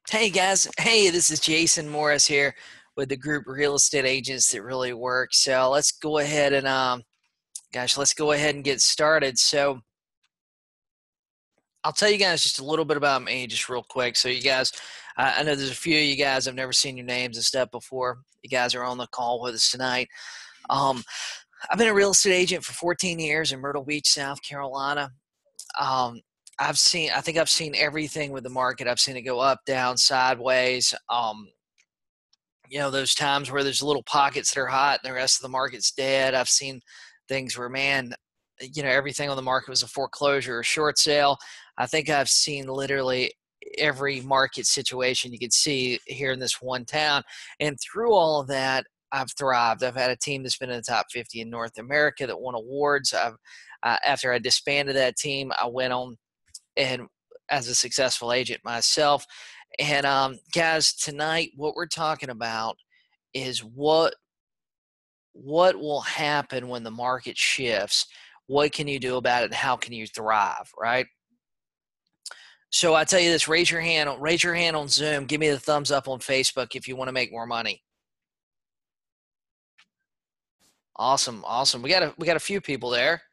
Hey guys, hey, this is Jason Morris here with the group Real Estate Agents That Really Work. So let's go ahead and let's go ahead and get started. So I'll tell you guys just a little bit about me, just real quick. So you guys, I know there's a few of you guys I've never seen your names and stuff before. You guys are on the call with us tonight. Um, I've been a real estate agent for 14 years in Myrtle Beach, South Carolina. Um, I think I've seen everything with the market. I've seen it go up, down, sideways. Those times where there's little pockets that are hot and the rest of the market's dead. I've seen things where, man, everything on the market was a foreclosure or short sale. I think I've seen literally every market situation you could see here in this one town. And through all of that, I've thrived. I've had a team that's been in the top 50 in North America that won awards. After I disbanded that team, I went on and as a successful agent myself. And guys, tonight what we're talking about is what will happen when the market shifts. What can you do about it? And how can you thrive? Right. So I tell you this: raise your hand on Zoom. Give me the thumbs up on Facebook if you want to make more money. Awesome, awesome. We got a few people there.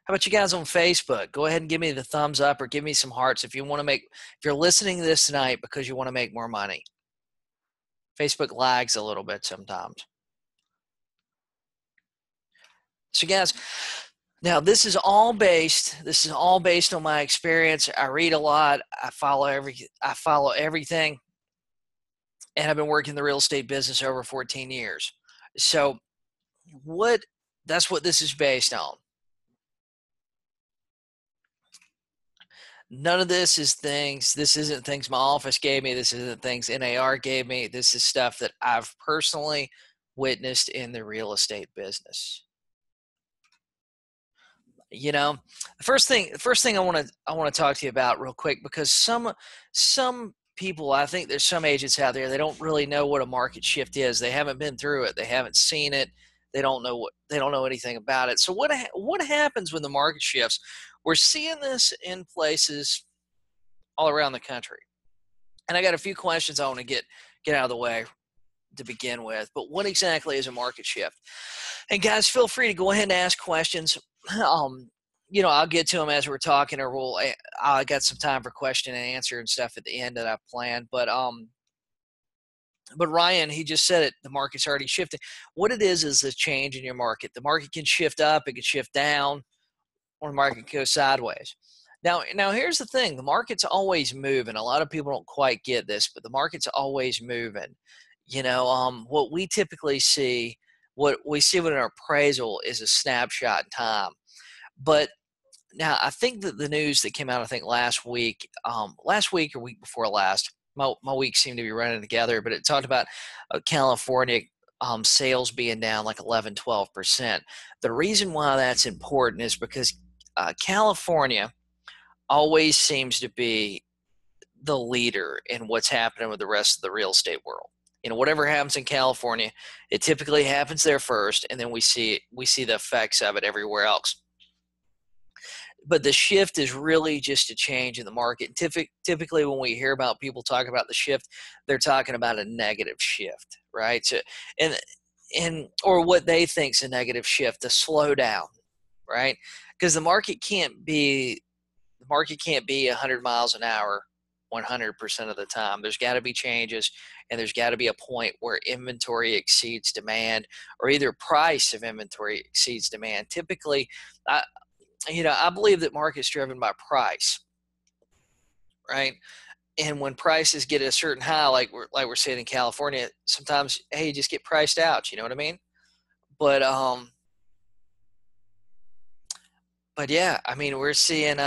How about you guys on Facebook? Go ahead and give me the thumbs up or give me some hearts if you're listening to this tonight because you want to make more money. Facebook lags a little bit sometimes. So guys, now this is all based on my experience. I read a lot. I follow everything. And I've been working in the real estate business over 14 years. So that's what this is based on. None of this isn't things my office gave me. This isn't things NAR gave me. This is stuff that I've personally witnessed in the real estate business. The first thing I want to talk to you about real quick, because some people, I think there's some agents out there, they don't really know what a market shift is. They haven't been through it. They haven't seen it. They don't know anything about it. So what happens when the market shifts? We're seeing this in places all around the country. And I got a few questions I want to get out of the way to begin with. But what exactly is a market shift? And guys, feel free to go ahead and ask questions. I'll get to them as we're talking, or I got some time for question and answer and stuff at the end that I've planned. But Ryan, he just said it. The market's already shifted. What it is a change in your market. The market can shift up, it can shift down, or the market can go sideways. Now here's the thing. The market's always moving. A lot of people don't quite get this, but the market's always moving. What we typically see, what we see with an appraisal is a snapshot in time. But now I think that the news that came out, I think last week or week before last, my weeks seem to be running together, but it talked about California sales being down like 11-12%. The reason why that's important is because California always seems to be the leader in what's happening with the rest of the real estate world. Whatever happens in California, it typically happens there first, and then we see the effects of it everywhere else. But the shift is really just a change in the market. Typically, when we hear about people talk about the shift, they're talking about a negative shift, right? So, or what they think is a negative shift, a slowdown, right? Because the market can't be 100 miles an hour 100% of the time. There's got to be changes, and there's got to be a point where inventory exceeds demand, or either price of inventory exceeds demand. Typically, I believe that market's driven by price, right? And when prices get a certain high, like we're seeing in California, sometimes, hey, you just get priced out. You know what I mean? But yeah, I mean, we're seeing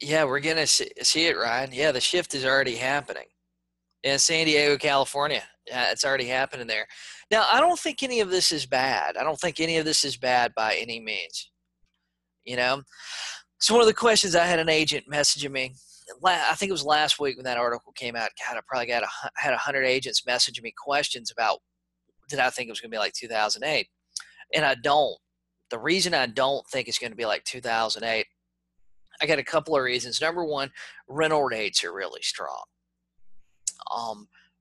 yeah, we're gonna see it, Ryan. Yeah, the shift is already happening in San Diego, California. Yeah, it's already happening there. Now, I don't think any of this is bad. I don't think any of this is bad by any means. So one of the questions, I had an agent messaging me. I think it was last week when that article came out. God, I probably had 100 agents messaging me questions about, did I think it was going to be like 2008? And I don't. The reason I don't think it's going to be like 2008, I got a couple of reasons. Number one, rental rates are really strong.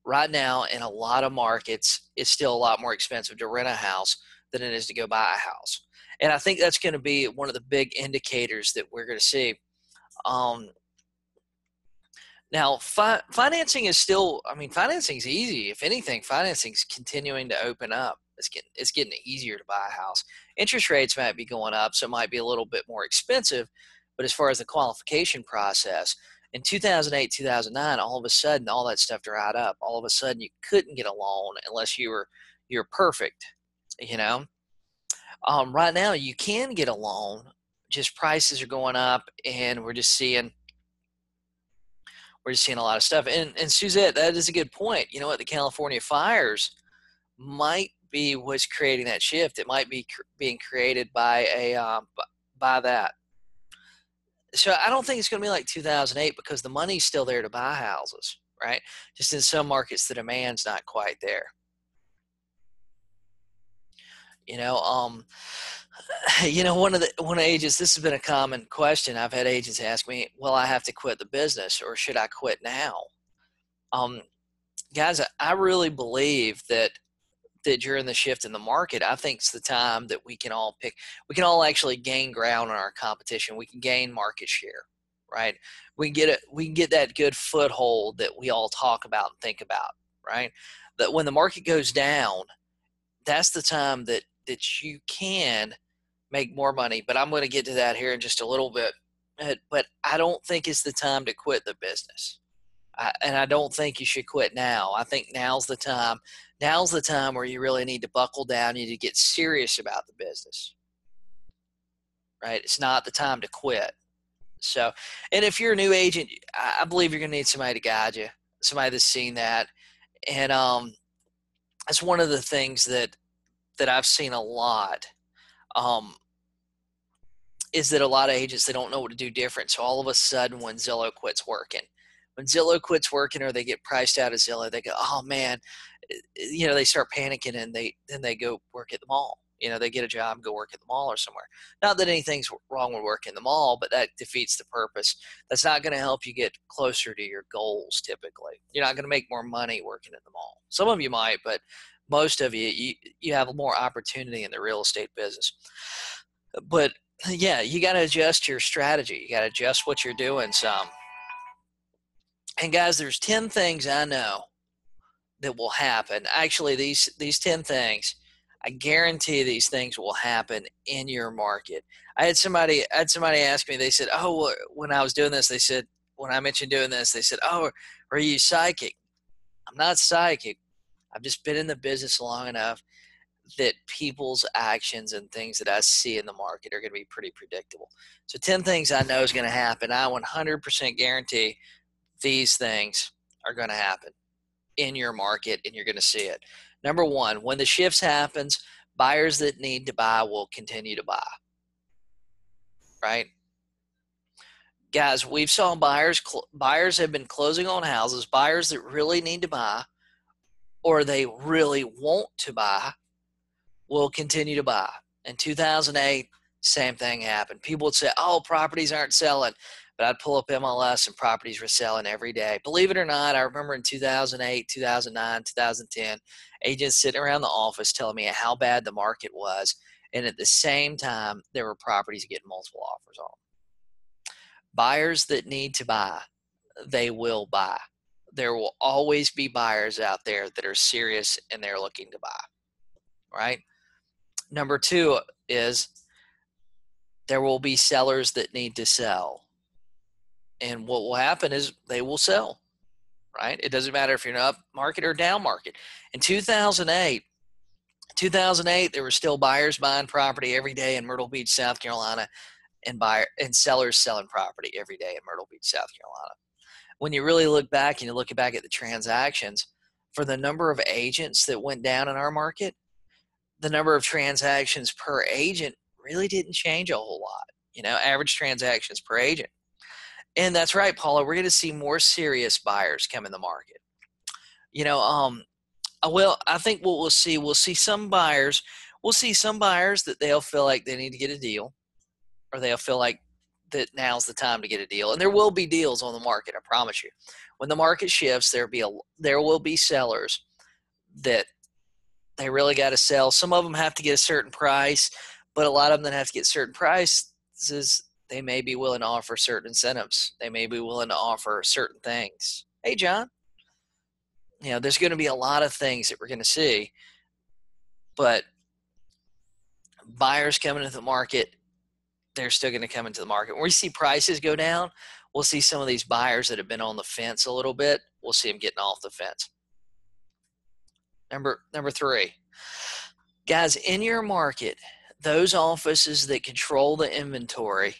Right now, in a lot of markets, it's still a lot more expensive to rent a house than it is to go buy a house. And I think that's going to be one of the big indicators that we're going to see. Um, Now, financing is still, I mean, financing is easy. If anything, financing is continuing to open up. It's getting easier to buy a house. Interest rates might be going up, so it might be a little bit more expensive. But as far as the qualification process, in 2008, 2009, all of a sudden, all that stuff dried up. All of a sudden, you couldn't get a loan unless you're perfect, you know. Right now, you can get a loan, just prices are going up, and we're just seeing a lot of stuff. And Suzette, that is a good point. You know what? The California fires might be what's creating that shift. It might be being created by by that. So I don't think it's going to be like 2008 because the money's still there to buy houses, right? Just in some markets, the demand's not quite there. You know, one of agents. This has been a common question. I've had agents ask me, "Well, I have to quit the business, or should I quit now?" Um, Guys, I really believe that during the shift in the market, I think it's the time that we can all actually gain ground on our competition. We can gain market share, right? We can get that good foothold that we all talk about and think about, right? That when the market goes down, that's the time that you can make more money. But I'm going to get to that here in just a little bit. But I don't think it's the time to quit the business. And I don't think you should quit now. I think now's the time. Now's the time where you really need to buckle down. You need to get serious about the business, right? It's not the time to quit. So, and if you're a new agent, I believe you're going to need somebody to guide you, somebody that's seen that. And that's one of the things that I've seen a lot. Is that a lot of agents, they don't know what to do different. So all of a sudden, when Zillow quits working, or they get priced out of Zillow, they go, "Oh man," they start panicking and they go work at the mall. They get a job and go work at the mall or somewhere. Not that anything's wrong with working the mall, but that defeats the purpose. That's not going to help you get closer to your goals. Typically, you're not going to make more money working at the mall. Some of you might, but most of you have more opportunity in the real estate business. But yeah, you got to adjust your strategy. You got to adjust what you're doing some. And guys, there's 10 things I know that will happen. Actually, these 10 things, I guarantee these things will happen in your market. I had somebody ask me, they said, "Oh, when I was doing this," when I mentioned doing this, they said, "Oh, are you psychic?" I'm not psychic. I've just been in the business long enough that people's actions and things that I see in the market are going to be pretty predictable. So 10 things I know is going to happen. I 100% guarantee these things are going to happen in your market, and you're going to see it. Number one, when the shifts happens, buyers that need to buy will continue to buy, right? Guys, we've saw buyers have been closing on houses, buyers that really need to buy or they really want to buy will continue to buy. In 2008, same thing happened. People would say, "Oh, properties aren't selling." But I'd pull up MLS and properties were selling every day. Believe it or not, I remember in 2008, 2009, 2010, agents sitting around the office telling me how bad the market was. And at the same time, there were properties getting multiple offers on them. Buyers that need to buy, they will buy. There will always be buyers out there that are serious and they're looking to buy, right? Number two is there will be sellers that need to sell. And what will happen is they will sell, right? It doesn't matter if you're in an up market or down market. In 2008, there were still buyers buying property every day in Myrtle Beach, South Carolina, and sellers selling property every day in Myrtle Beach, South Carolina. When you really look back and you look back at the transactions, for the number of agents that went down in our market, the number of transactions per agent really didn't change a whole lot. Average transactions per agent. And that's right, Paula. We're going to see more serious buyers come in the market. I think what we'll see some buyers that they'll feel like they need to get a deal, or they'll feel like that now's the time to get a deal. And there will be deals on the market, I promise you. When the market shifts, there will be sellers that they really got to sell. Some of them have to get a certain price, but a lot of them that have to get certain prices, they may be willing to offer certain incentives. They may be willing to offer certain things. Hey, John, there's going to be a lot of things that we're going to see, but buyers coming into the market, they're still going to come into the market. When we see prices go down, we'll see some of these buyers that have been on the fence a little bit. We'll see them getting off the fence. Number 3, guys, in your market, those offices that control the inventory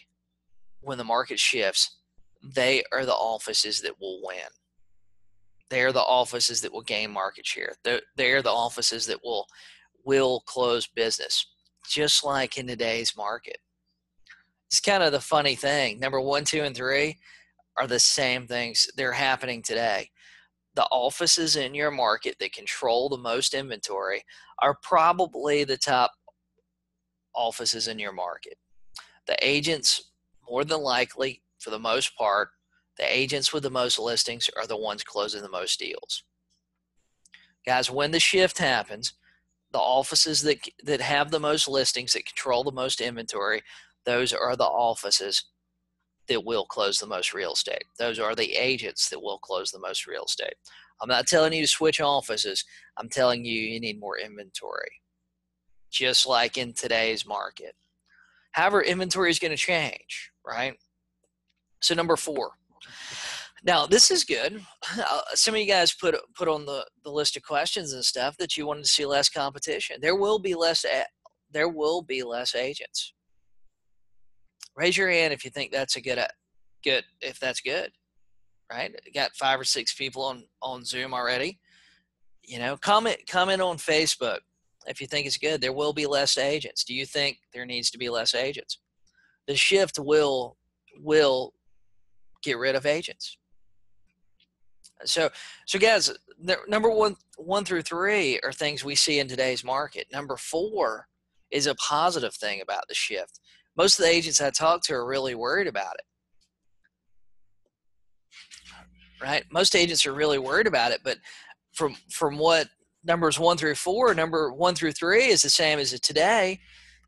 when the market shifts, they are the offices that will win. They are the offices that will gain market share. They are the offices that will close business, just like in today's market. It's kind of the funny thing. Number 1, 2, and 3 are the same things. They're happening today. The offices in your market that control the most inventory are probably the top offices in your market. The agents, more than likely, for the most part, the agents with the most listings are the ones closing the most deals. Guys, when the shift happens, the offices that have the most listings, that control the most inventory, those are the offices that will close the most real estate. Those are the agents that will close the most real estate. I'm not telling you to switch offices. I'm telling you need more inventory, just like in today's market. However, inventory is going to change, right? So number 4. Now, this is good. Some of you guys put on the list of questions and stuff that you wanted to see less competition. There will be less agents. Raise your hand if you think that's a good if that's good, right? Got 5 or 6 people on Zoom already. Comment on Facebook if you think it's good. There will be less agents. Do you think there needs to be less agents? The shift will get rid of agents. So guys, number 1 through 3 are things we see in today's market. Number 4 is a positive thing about the shift. Most of the agents I talk to are really worried about it, right? Most agents are really worried about it, but from what numbers 1 through 4, number 1 through 3 is the same as today.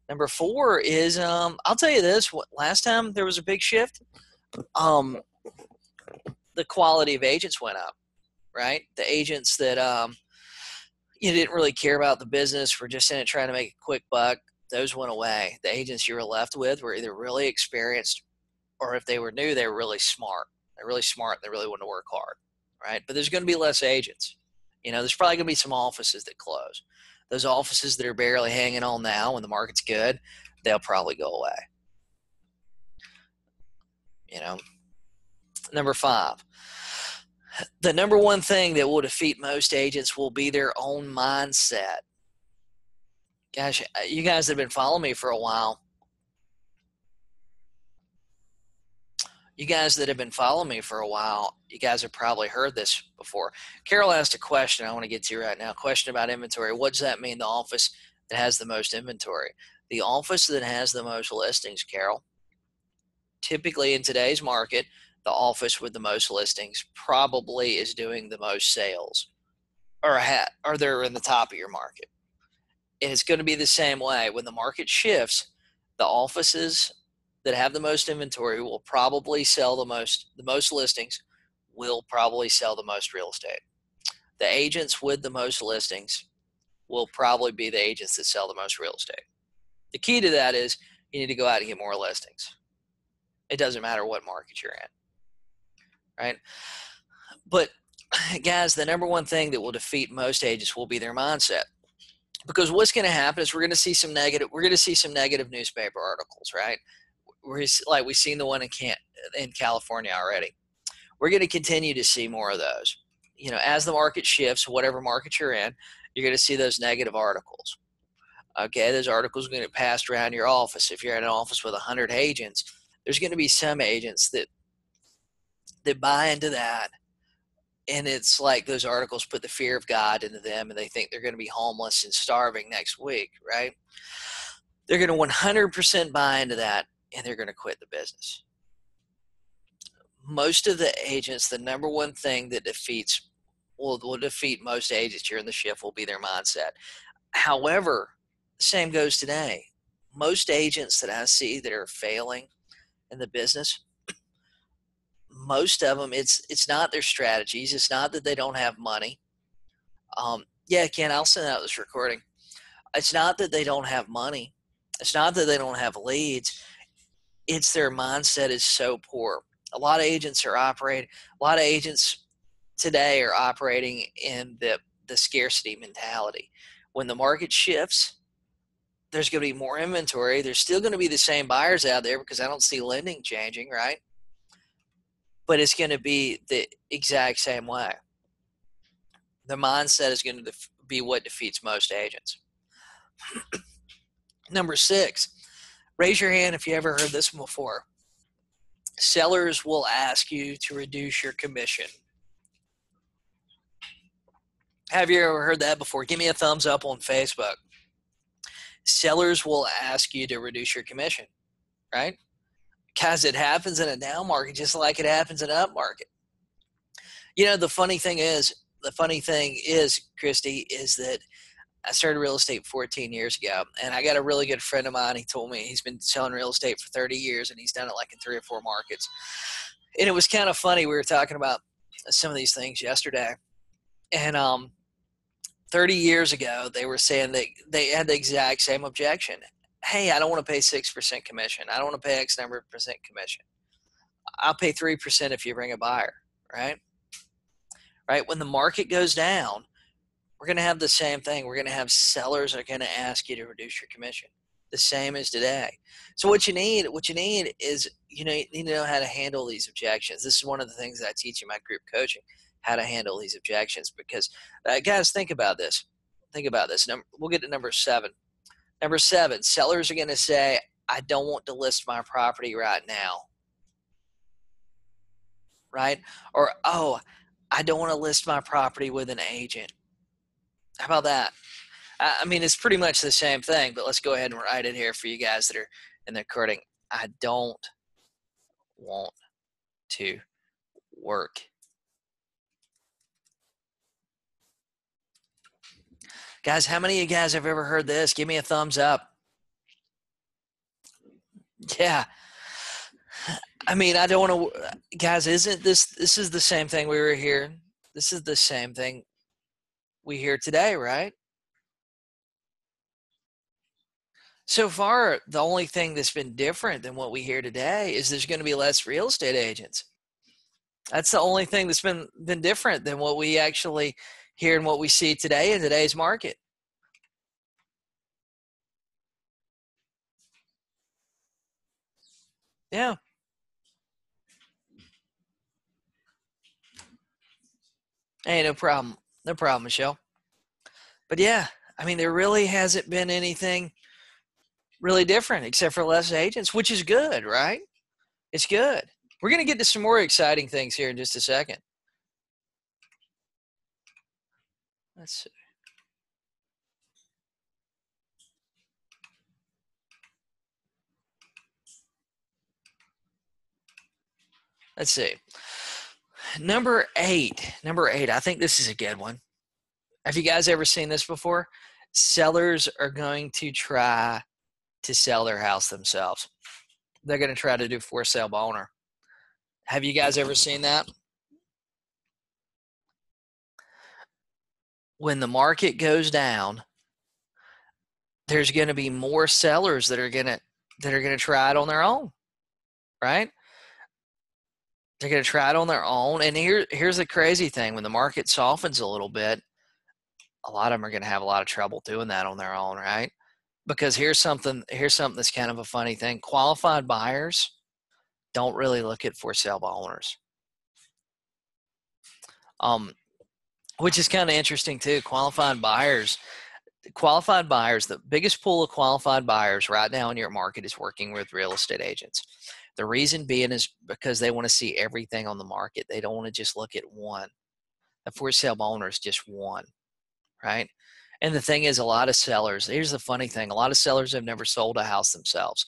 Number 4 is, I'll tell you this, last time there was a big shift, the quality of agents went up, right? The agents that you didn't really care about the business, were just in it trying to make a quick buck, those went away. The agents you were left with were either really experienced, or if they were new, they were really smart. They're really smart. They really want to work hard, right? But there's going to be less agents. There's probably going to be some offices that close. Those offices that are barely hanging on now when the market's good, they'll probably go away. Number 5, the number 1 thing that will defeat most agents will be their own mindset. Gosh, you guys that have been following me for a while, you guys have probably heard this before. Carol asked a question I want to get to right now. Question about inventory. What does that mean, the office that has the most inventory? The office that has the most listings, Carol, typically in today's market, the office with the most listings probably is doing the most sales, or they're in the top of your market. And it's going to be the same way. When the market shifts, the offices that have the most inventory will probably sell the most listings, will probably sell the most real estate. The agents with the most listings will probably be the agents that sell the most real estate. The key to that is you need to go out and get more listings. It doesn't matter what market you're in, right? But guys, the number 1 thing that will defeat most agents will be their mindset. Because what's going to happen is we're going to see some negative newspaper articles, right? We've seen the one in California already. We're going to continue to see more of those. As the market shifts, whatever market you're in, you're going to see those negative articles. Okay, those articles are going to get passed around your office. If you're in an office with 100 agents, there's going to be some agents that buy into that. And it's like those articles put the fear of God into them, and they think they're going to be homeless and starving next week, right? They're going to 100% buy into that, and they're going to quit the business. most of the agents, the number one thing that will defeat most agents during the shift will be their mindset. However, the same goes today. Most agents that I see that are failing in the business, most of them, it's not their strategies. It's not that they don't have money. Yeah, Ken, I'll send out this recording. It's not that they don't have money. It's not that they don't have leads. It's their mindset is so poor. A lot of agents today are operating in the scarcity mentality. When the market shifts, there's going to be more inventory. There's still going to be the same buyers out there because I don't see lending changing, right? But it's going to be the exact same way. The mindset is going to be what defeats most agents. Number 6, raise your hand if you ever heard this one before. Sellers will ask you to reduce your commission. Have you ever heard that before? Give me a thumbs up on Facebook. Sellers will ask you to reduce your commission, right? Because it happens in a down market just like it happens in an up market. You know, the funny thing is, Christy, is that I started real estate 14 years ago, and I got a really good friend of mine. He told me he's been selling real estate for 30 years, and he's done it like in 3 or 4 markets. And it was kind of funny. We were talking about some of these things yesterday, and 30 years ago, they were saying that they had the exact same objection. Hey, I don't want to pay 6% commission. I don't want to pay X number of percent commission. I'll pay 3% if you bring a buyer, right? Right? When the market goes down, we're going to have the same thing. We're going to have sellers that are going to ask you to reduce your commission, the same as today. So what you need is, you need to know how to handle these objections. This is one of the things that I teach in my group coaching, how to handle these objections. Because guys, think about this. We'll get to number 7. Number 7, sellers are going to say, I don't want to list my property right now. Right? Or, oh, I don't want to list my property with an agent. How about that? I mean, it's pretty much the same thing, but let's go ahead and write it here for you guys that are in the recording. I don't want to work. Guys, how many of you guys have ever heard this? Give me a thumbs up. Yeah. I mean, I don't want to, guys, isn't this is the same thing we were here. This is the same thing we hear today, right? So far, the only thing that's been different than what we hear today is there's going to be less real estate agents. That's the only thing that's been different than what we actually hear and what we see today in today's market. Yeah. Hey, no problem. No problem, Michelle. But yeah, I mean, there really hasn't been anything really different except for less agents, which is good, right? It's good. We're going to get to some more exciting things here in just a second. Let's see. Let's see. Number 8. I think this is a good one. Have you guys ever seen this before? Sellers are going to try to sell their house themselves. They're going to try to do for sale by owner. Have you guys ever seen that? When the market goes down, there's going to be more sellers that are going to try it on their own, right? They're going to try it on their own. And here's the crazy thing. When the market softens a little bit, a lot of them are going to have a lot of trouble doing that on their own, right? Because here's something that's kind of a funny thing. Qualified buyers don't really look at for sale by owners. Which is kind of interesting too. Qualified buyers, the biggest pool of qualified buyers right now in your market is working with real estate agents. The reason being is because they want to see everything on the market. They don't want to just look at one. A for sale by owner is just one, right? And the thing is, a lot of sellers, here's the funny thing, a lot of sellers have never sold a house themselves.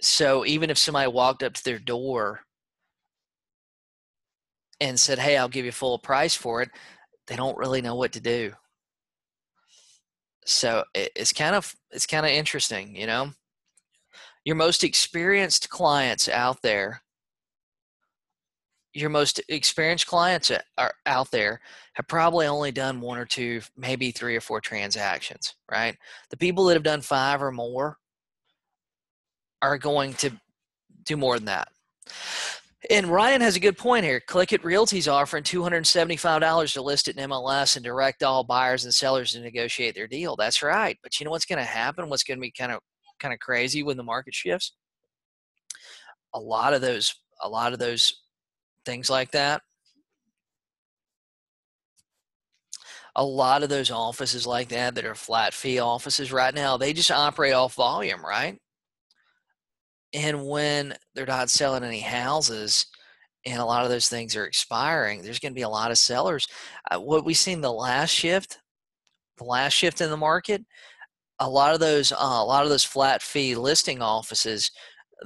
So even if somebody walked up to their door and said, hey, I'll give you full price for it, they don't really know what to do. So it's kind of interesting, you know. Your most experienced clients out there, are out there have probably only done one or two, maybe 3 or 4 transactions, right? The people that have done 5 or more are going to do more than that. And Ryan has a good point here. Click It Realty's offering $275 to list it in MLS and direct all buyers and sellers to negotiate their deal. That's right. But you know what's going to happen? What's going to be kind of crazy when the market shifts? A lot of those things like that, a lot of those offices like that are flat fee offices right now, they just operate off volume, right? And when they're not selling any houses and a lot of those things are expiring, there's going to be a lot of sellers. What we've seen the last shift in the market, a lot of those flat fee listing offices,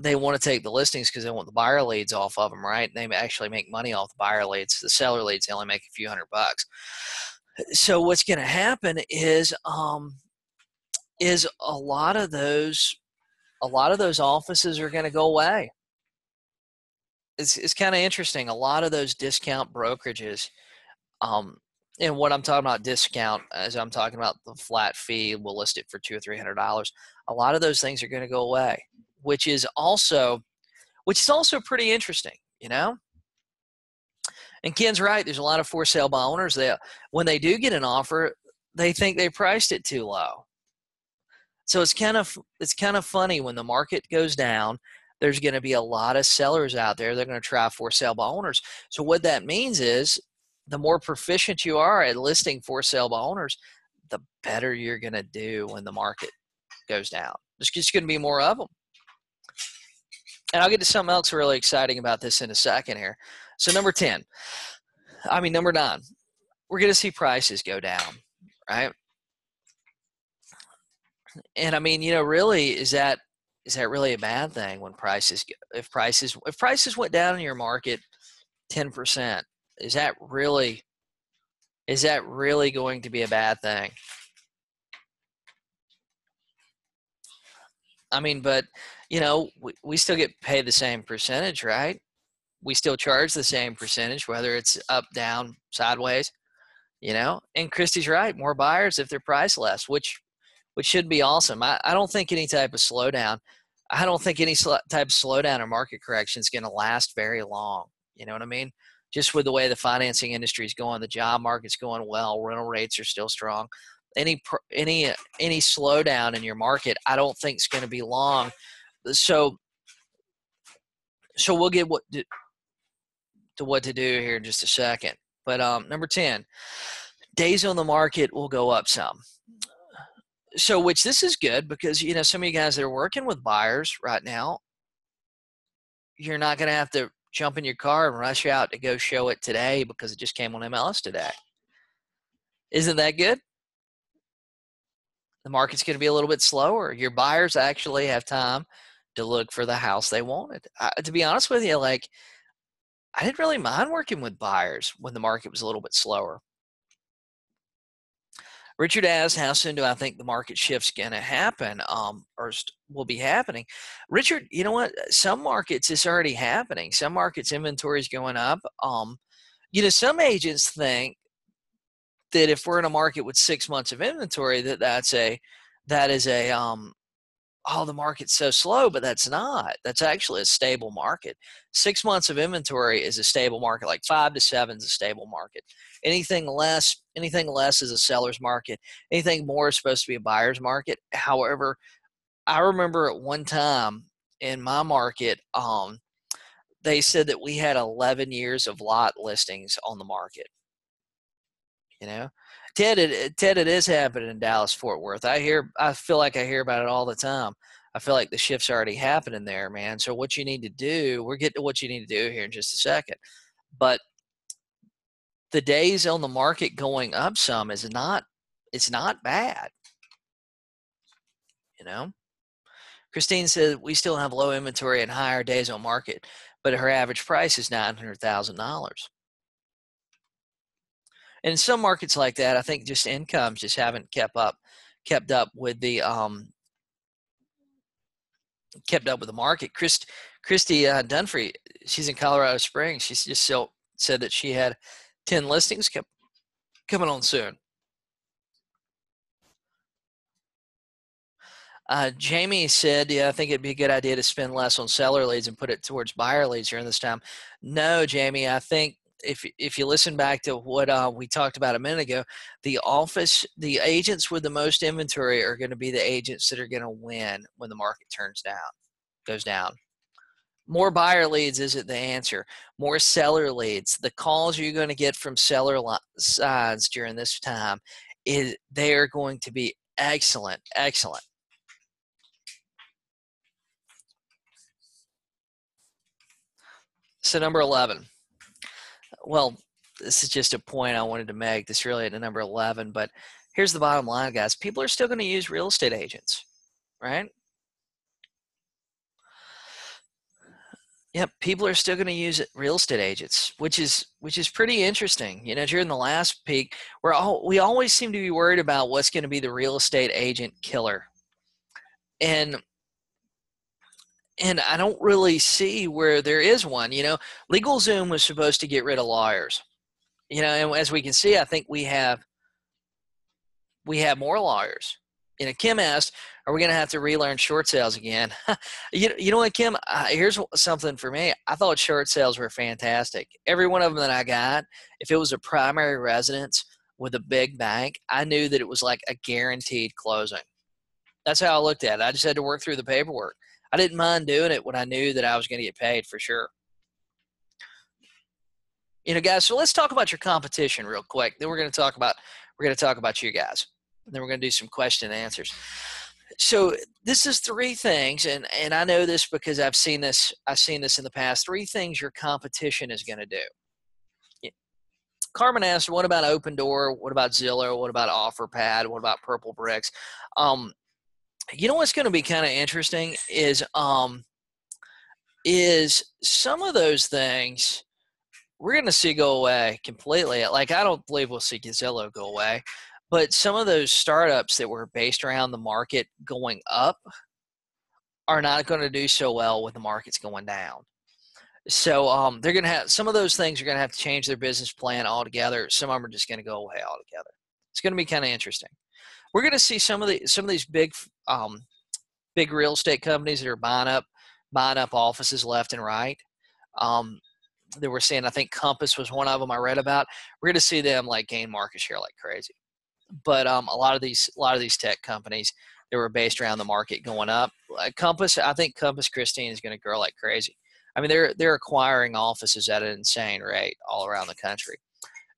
they want to take the listings because they want the buyer leads off of them, right? They actually make money off the buyer leads. The seller leads, they only make a few $100. So what's going to happen is a lot of those offices are going to go away. It's kind of interesting. A lot of those discount brokerages, and what I'm talking about discount, as I'm talking about the flat fee, we'll list it for $200 or $300. A lot of those things are going to go away, which is also pretty interesting, you know. And Ken's right. There's a lot of for sale by owners that when they do get an offer, they think they priced it too low. So it's kind of funny when the market goes down. There's going to be a lot of sellers out there. They're going to try for sale by owners. So what that means is the more proficient you are at listing for sale by owners, the better you're going to do when the market goes down. There's just going to be more of them. And I'll get to something else really exciting about this in a second here. So number 9, we're going to see prices go down, right? And I mean, you know, really, is that really a bad thing when if prices went down in your market 10%, is that really going to be a bad thing? I mean, but you know, we still get paid the same percentage, right? We still charge the same percentage, whether it's up, down, sideways, you know. And Christy's right, more buyers if they're priced less, which should be awesome. I don't think any type of slowdown, or market correction is going to last very long. You know what I mean? Just with the way the financing industry is going, the job market's going well, rental rates are still strong. Any slowdown in your market, I don't think is going to be long. So we'll get what to do here in just a second. But number 10, days on the market will go up some. So which this is good because, you know, some of you guys that are working with buyers right now, you're not going to have to jump in your car and rush out to go show it today because it just came on MLS today. Isn't that good? The market's going to be a little bit slower. Your buyers actually have time to look for the house they wanted. To be honest with you, like, I didn't really mind working with buyers when the market was a little bit slower. Richard asks, how soon do I think the market shift's going to happen or will be happening? Richard, you know what? Some markets it's already happening. Some markets inventory is going up. You know, some agents think that if we're in a market with 6 months of inventory, that is a oh, the market's so slow, but that's not. That's actually a stable market. 6 months of inventory is a stable market. Like 5 to 7 is a stable market. Anything less is a seller's market. Anything more is supposed to be a buyer's market. However, I remember at one time in my market, they said that we had 11 years of lot listings on the market. You know, Ted, it is happening in Dallas, Fort Worth. I feel like I hear about it all the time. I feel like the shift's already happening there, man. So what you need to do, we'll get to what you need to do here in just a second. But the days on the market going up some it's not bad. You know, Christine said we still have low inventory and higher days on market, but her average price is $900,000. And in some markets like that, I think just incomes just haven't kept up with the market. Christy Dunfrey, she's in Colorado Springs. She's just said that she had 10 listings coming on soon. Jamie said, yeah, I think it'd be a good idea to spend less on seller leads and put it towards buyer leads during this time. No, Jamie, I think if you listen back to what we talked about a minute ago, the agents with the most inventory are going to be the agents that are going to win when the market goes down. More buyer leads isn't the answer. More seller leads. The calls you're going to get from seller sides during this time, they are going to be excellent. So number 11. Well, this is just a point I wanted to make. This really at number 11, but here's the bottom line, guys. People are still going to use real estate agents, right? Yep, people are still going to use real estate agents, which is pretty interesting. You know, during the last peak, we always seem to be worried about what's going to be the real estate agent killer, and I don't really see where there is one. You know, LegalZoom was supposed to get rid of lawyers. You know, and as we can see, I think we have more lawyers. You know, Kim asked, are we going to have to relearn short sales again? You know what, Kim? Here's something for me. I thought short sales were fantastic. Every one of them that I got, if it was a primary residence with a big bank, I knew that it was like a guaranteed closing. That's how I looked at it. I just had to work through the paperwork. I didn't mind doing it when I knew that I was going to get paid for sure. You know, guys, so let's talk about your competition real quick. Then we're going to talk about you guys. And then we're going to do some question and answers. So this is 3 things, and I know this because I've seen this in the past. 3 things your competition is going to do. Yeah. Carmen asked, what about Opendoor? What about Zillow? What about OfferPad? What about Purple Bricks? You know what's going to be kind of interesting is some of those things we're going to see go away completely. Like, I don't believe we'll see Zillow go away, but some of those startups that were based around the market going up are not going to do so well when the market's going down. So they're going to have some of those things are going to have to change their business plan altogether. Some of them are just going to go away altogether. It's going to be kind of interesting. We're going to see some of these big real estate companies that are buying up offices left and right. That we're seeing, I think Compass was one of them I read about. We're going to see them like gain market share like crazy. But a lot of these tech companies that were based around the market going up, Compass, I think Compass Christine is going to grow like crazy. I mean, they're acquiring offices at an insane rate all around the country.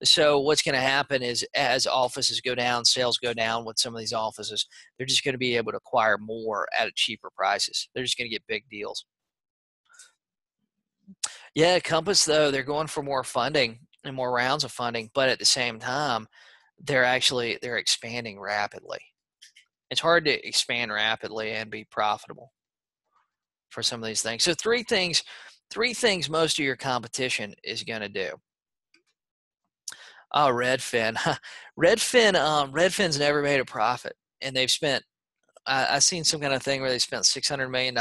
So what's going to happen is as offices go down, sales go down with some of these offices, they're just going to be able to acquire more at cheaper prices. They're just going to get big deals. Yeah, Compass, though, they're going for more funding and more rounds of funding, but at the same time, they're expanding rapidly. It's hard to expand rapidly and be profitable for some of these things. So three things most of your competition is going to do. Oh, Redfin. Redfin's never made a profit, and they've spent. I've seen some kind of thing where they spent $600 million.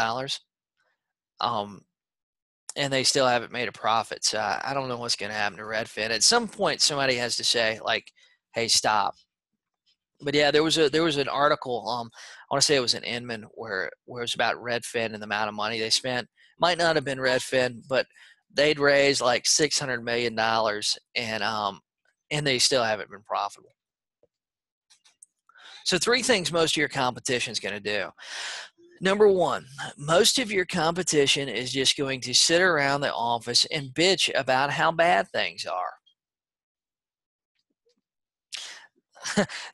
And they still haven't made a profit. So I don't know what's going to happen to Redfin. At some point, somebody has to say, like, "Hey, stop." But yeah, there was an article. I want to say it was in Inman where it was about Redfin and the amount of money they spent. Might not have been Redfin, but they'd raised like $600 million, and they still haven't been profitable. So 3 things most of your competition is going to do. Number 1, most of your competition is just going to sit around the office and bitch about how bad things are.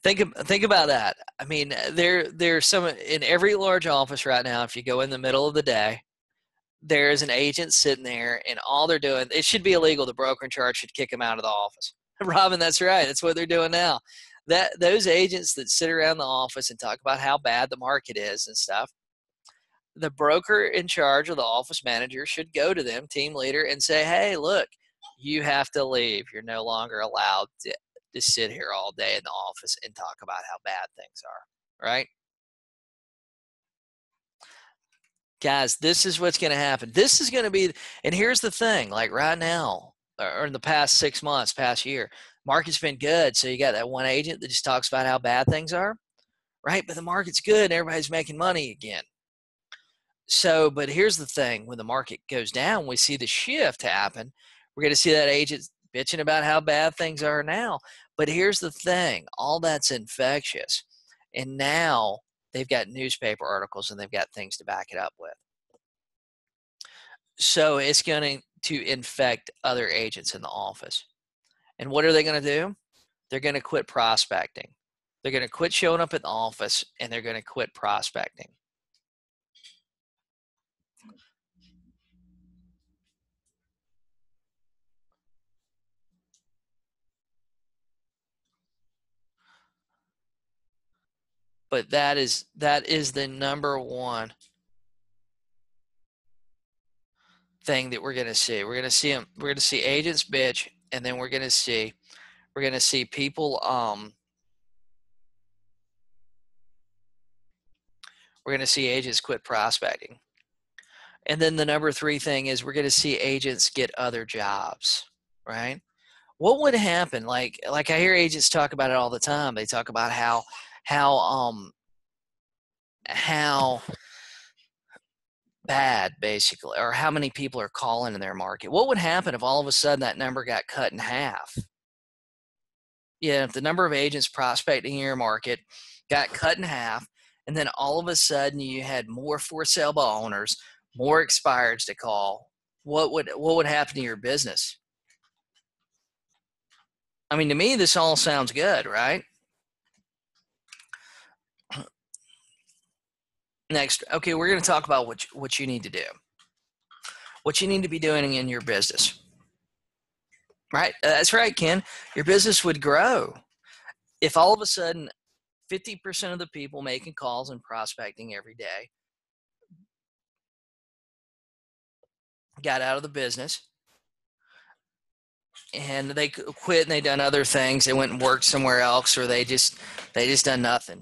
Think about that. I mean, there's some in every large office right now. If you go in the middle of the day, there's an agent sitting there, and all they're doing, it should be illegal. The broker in charge should kick them out of the office. Robin, that's right. That's what they're doing now. Those agents that sit around the office and talk about how bad the market is and stuff, the broker in charge or the office manager should go to them, team leader, and say, "Hey, look, you have to leave. You're no longer allowed to sit here all day in the office and talk about how bad things are, right? Guys, this is what's going to happen. This is going to be, and here's the thing, like right now, or in the past 6 months, past year, market's been good. So you got that one agent that just talks about how bad things are, right? But the market's good and everybody's making money again. So, but here's the thing, when the market goes down, we see the shift happen. We're going to see that agent bitching about how bad things are now. But here's the thing, all that's infectious. And now they've got newspaper articles and they've got things to back it up with. So it's going to infect other agents in the office. And what are they going to do? They're going to quit prospecting. They're going to quit showing up at the office and they're going to quit prospecting. But that is the number one thing that we're going to see. We're going to see them. We're going to see agents bitch, and then we're going to see people. We're going to see agents quit prospecting, and then the number three thing is we're going to see agents get other jobs. Right? What would happen? Like I hear agents talk about it all the time. They talk about how bad, basically, or how many people are calling in their market. What would happen if all of a sudden that number got cut in half? Yeah, if the number of agents prospecting in your market got cut in half, and then all of a sudden you had more for sale by owners, more expireds to call, what would happen to your business? I mean, to me, this all sounds good, right? Next, okay, we're going to talk about what you need to do, what you need to be doing in your business. Right? That's right, Ken. Your business would grow if all of a sudden 50% of the people making calls and prospecting every day got out of the business and they quit and they done other things. They went and worked somewhere else, or they just done nothing.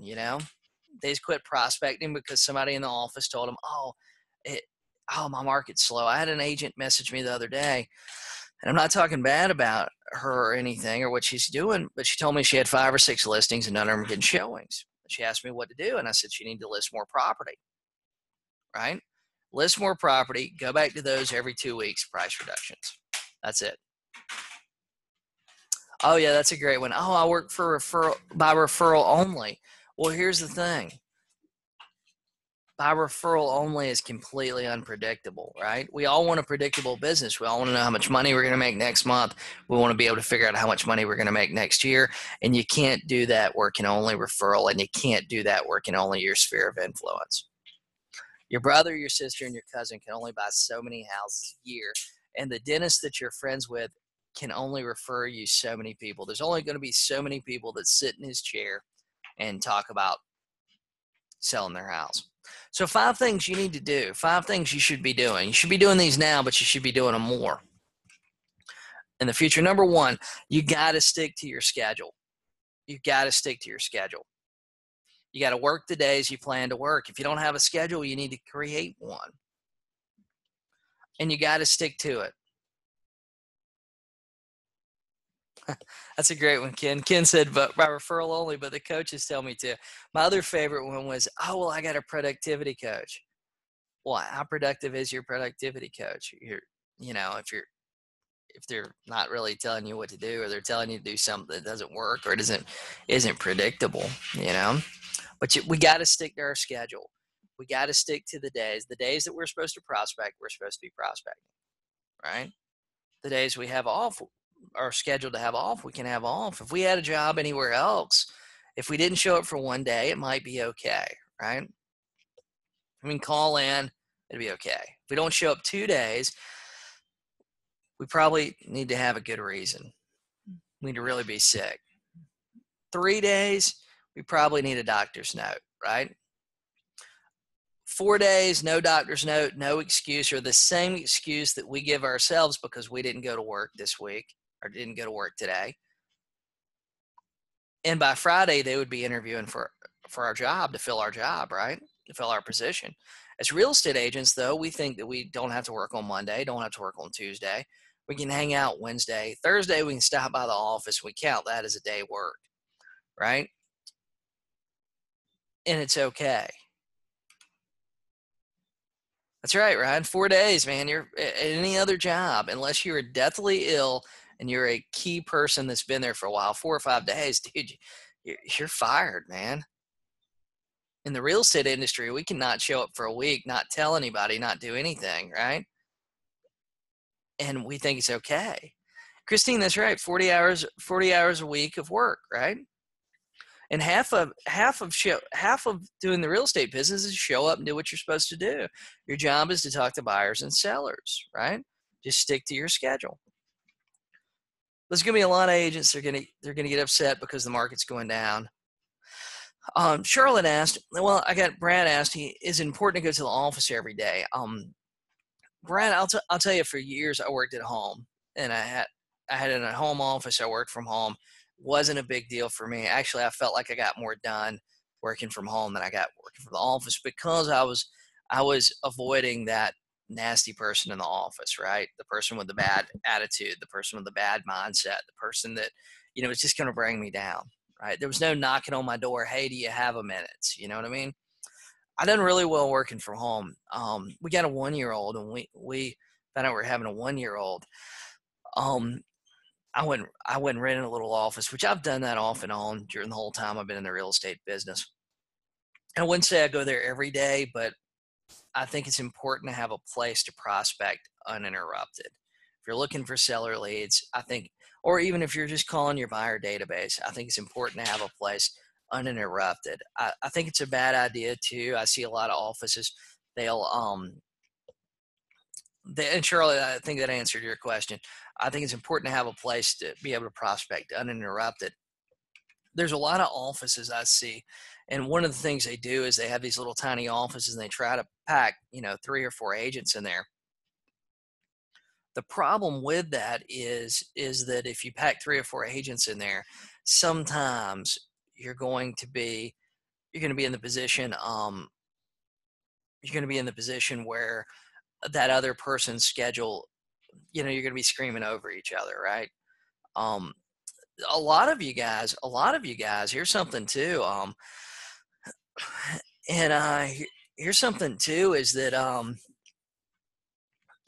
They just quit prospecting because somebody in the office told them, "Oh, my market's slow." I had an agent message me the other day, and I'm not talking bad about her or anything or what she's doing, but she told me she had 5 or 6 listings and none of them were getting showings. She asked me what to do, and I said she needed to list more property. Right? List more property. Go back to those every 2 weeks. Price reductions. That's it. Oh yeah, that's a great one. Oh, I work for by referral only. Well, here's the thing. By referral only is completely unpredictable, right? We all want a predictable business. We all want to know how much money we're going to make next month. We want to be able to figure out how much money we're going to make next year. And you can't do that working only referral, and you can't do that working only your sphere of influence. Your brother, your sister, and your cousin can only buy so many houses a year. And the dentist that you're friends with can only refer you so many people. There's only going to be so many people that sit in his chair and talk about selling their house. So 5 things you need to do, 5 things you should be doing. You should be doing these now, but you should be doing them more in the future. Number 1, you got to stick to your schedule. You got to stick to your schedule. You got to work the days you plan to work. If you don't have a schedule, you need to create one. And you got to stick to it. That's a great one, Ken. Ken said, but by referral only, but the coaches tell me to. My other favorite one was, oh, well, I got a productivity coach. Well, how productive is your productivity coach? If they're not really telling you what to do, or they're telling you to do something that doesn't work, or it isn't predictable, But we got to stick to our schedule. We got to stick to the days that we're supposed to prospect, we're supposed to be prospecting, right? The days we have off are scheduled to have off, we can have off. If we had a job anywhere else, if we didn't show up for one day, it might be okay, right? I mean, call in, it'd be okay. If we don't show up 2 days, we probably need to have a good reason. We need to really be sick. 3 days, we probably need a doctor's note, right? 4 days, no doctor's note, no excuse, or the same excuse that we give ourselves because we didn't go to work this week or didn't go to work today. And by Friday, they would be interviewing for our job, to fill our job, right? To fill our position. As real estate agents, though, we think that we don't have to work on Monday, don't have to work on Tuesday. We can hang out Wednesday. Thursday, we can stop by the office. We count that as a day worked, right? And it's okay. That's right, Ryan. 4 days, man. You're at any other job, unless you're deathly ill and you're a key person that's been there for a while, 4 or 5 days, dude, you're fired, man. In the real estate industry, we cannot show up for a week, not tell anybody, not do anything, right? And we think it's okay. Christine, that's right. 40 hours a week of work, right? And half of doing the real estate business is show up and do what you're supposed to do. Your job is to talk to buyers and sellers, right? Just stick to your schedule. There's going to be a lot of agents they're going to get upset because the market's going down. Charlotte asked, well, Brad asked, is it important to go to the office every day? Brad, I'll tell you, for years I worked at home, and I had in a home office. I worked from home. Wasn't a big deal for me. Actually, I felt like I got more done working from home than I got working from the office, because I was avoiding that nasty person in the office, right? The person with the bad attitude, the person with the bad mindset, the person that, is just going to bring me down, right? There was no knocking on my door. Hey, do you have a minute? You know what I mean? I done really well working from home. We got a 1-year-old, and we found out we were having a 1-year-old. I went and rented a little office, which I've done that off and on during the whole time I've been in the real estate business. I wouldn't say I go there every day, but I think it's important to have a place to prospect uninterrupted. If you're looking for seller leads, I think, or even if you're just calling your buyer database, I think it's important to have a place uninterrupted. I think it's a bad idea too. I see a lot of offices, and Charlotte, I think that answered your question. I think it's important to have a place to be able to prospect uninterrupted. There's a lot of offices I see, and one of the things they do is they have these little tiny offices, and they try to pack, 3 or 4 agents in there. The problem with that is that if you pack 3 or 4 agents in there, sometimes you're going to be in the position where that other person's schedule, you're going to be screaming over each other, right? A lot of you guys, here's something too. Here's something too, is that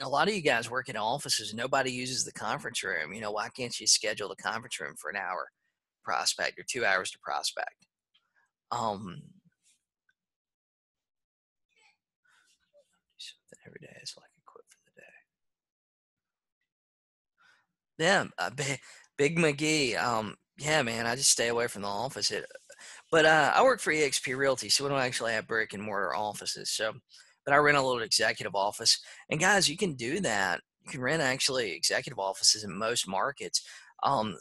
a lot of you guys work in offices. Nobody uses the conference room. Why can't you schedule the conference room for an hour prospect or 2 hours to prospect? Every day is like a quit for the day. Yeah, Big McGee. Yeah, man, I just stay away from the office. But I work for eXp Realty, so we don't actually have brick and mortar offices. So, but I rent a little executive office. And guys, you can do that. You can rent actually executive offices in most markets.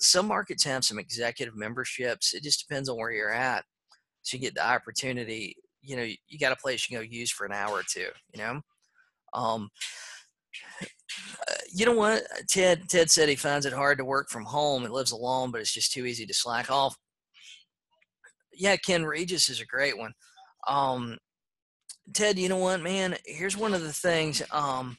Some markets have some executive memberships. It just depends on where you're at. So you get the opportunity. You got a place you can go use for an hour or two. You know what? Ted said he finds it hard to work from home and lives alone, but it's just too easy to slack off. Yeah, Ken Regis is a great one. Ted, you know what, man? Here's one of the things that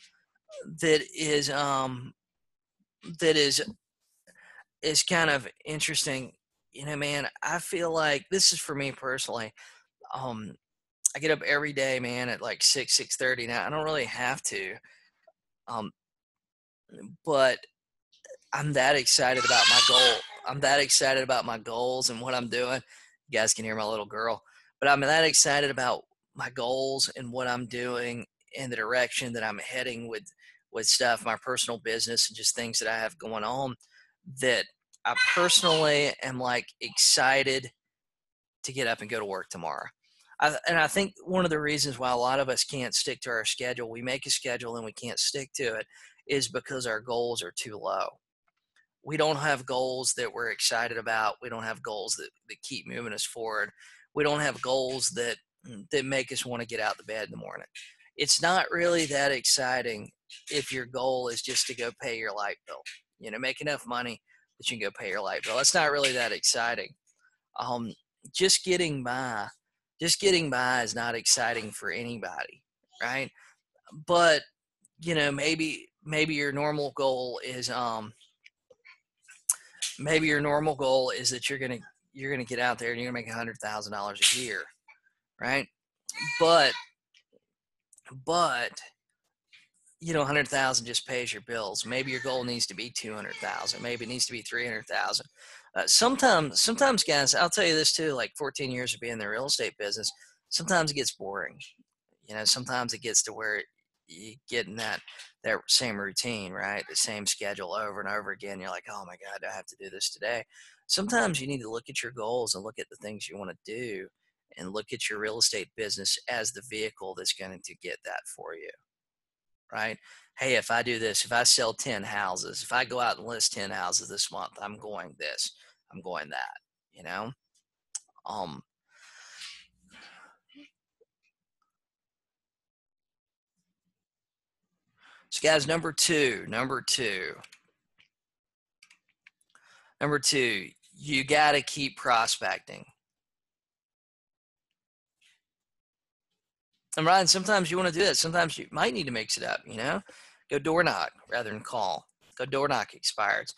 is kind of interesting. Man, I feel like this is for me personally. I get up every day, man, at like 6:30. Now I don't really have to, but I'm that excited about my goal. I'm that excited about my goals and what I'm doing. You guys can hear my little girl, but I'm that excited about my goals and what I'm doing and the direction that I'm heading with stuff, my personal business, and just things that I have going on, that I personally am like excited to get up and go to work tomorrow. I think one of the reasons why a lot of us can't stick to our schedule, we make a schedule and we can't stick to it, is because our goals are too low. We don't have goals that we're excited about. We don't have goals that keep moving us forward. We don't have goals that make us want to get out of the bed in the morning. It's not really that exciting if your goal is just to go pay your light bill. Make enough money that you can go pay your light bill. It's not really that exciting. Um, just getting by is not exciting for anybody, right? But maybe your normal goal is that you're gonna get out there and you're gonna make $100,000 a year, right? But 100,000 just pays your bills. Maybe your goal needs to be 200,000. Maybe it needs to be 300,000. Sometimes, guys, I'll tell you this too. Like 14 years of being in the real estate business, sometimes it gets boring. Sometimes it gets to where you get in that same routine, right? The same schedule over and over again. You're like, oh my God, do I have to do this today? Sometimes you need to look at your goals and look at the things you want to do, and look at your real estate business as the vehicle that's going to get that for you. Right? Hey, if I do this, if I sell 10 houses, if I go out and list 10 houses this month, I'm going this, I'm going that, So guys, number two, you got to keep prospecting. And Ryan, sometimes you want to do that. Sometimes you might need to mix it up, go door knock rather than call. Go door knock expireds.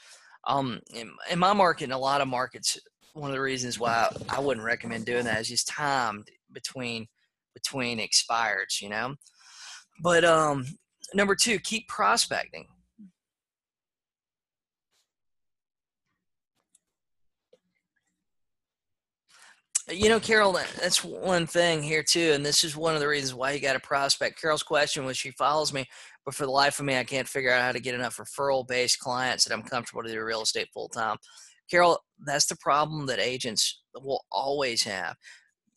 In my market, in a lot of markets, one of the reasons why I wouldn't recommend doing that is just timed between expireds, But number two, keep prospecting. Carol, that's one thing here too, and this is one of the reasons why you got to prospect. Carol's question was, she follows me, but for the life of me, I can't figure out how to get enough referral-based clients that I'm comfortable to do real estate full-time. Carol, that's the problem that agents will always have.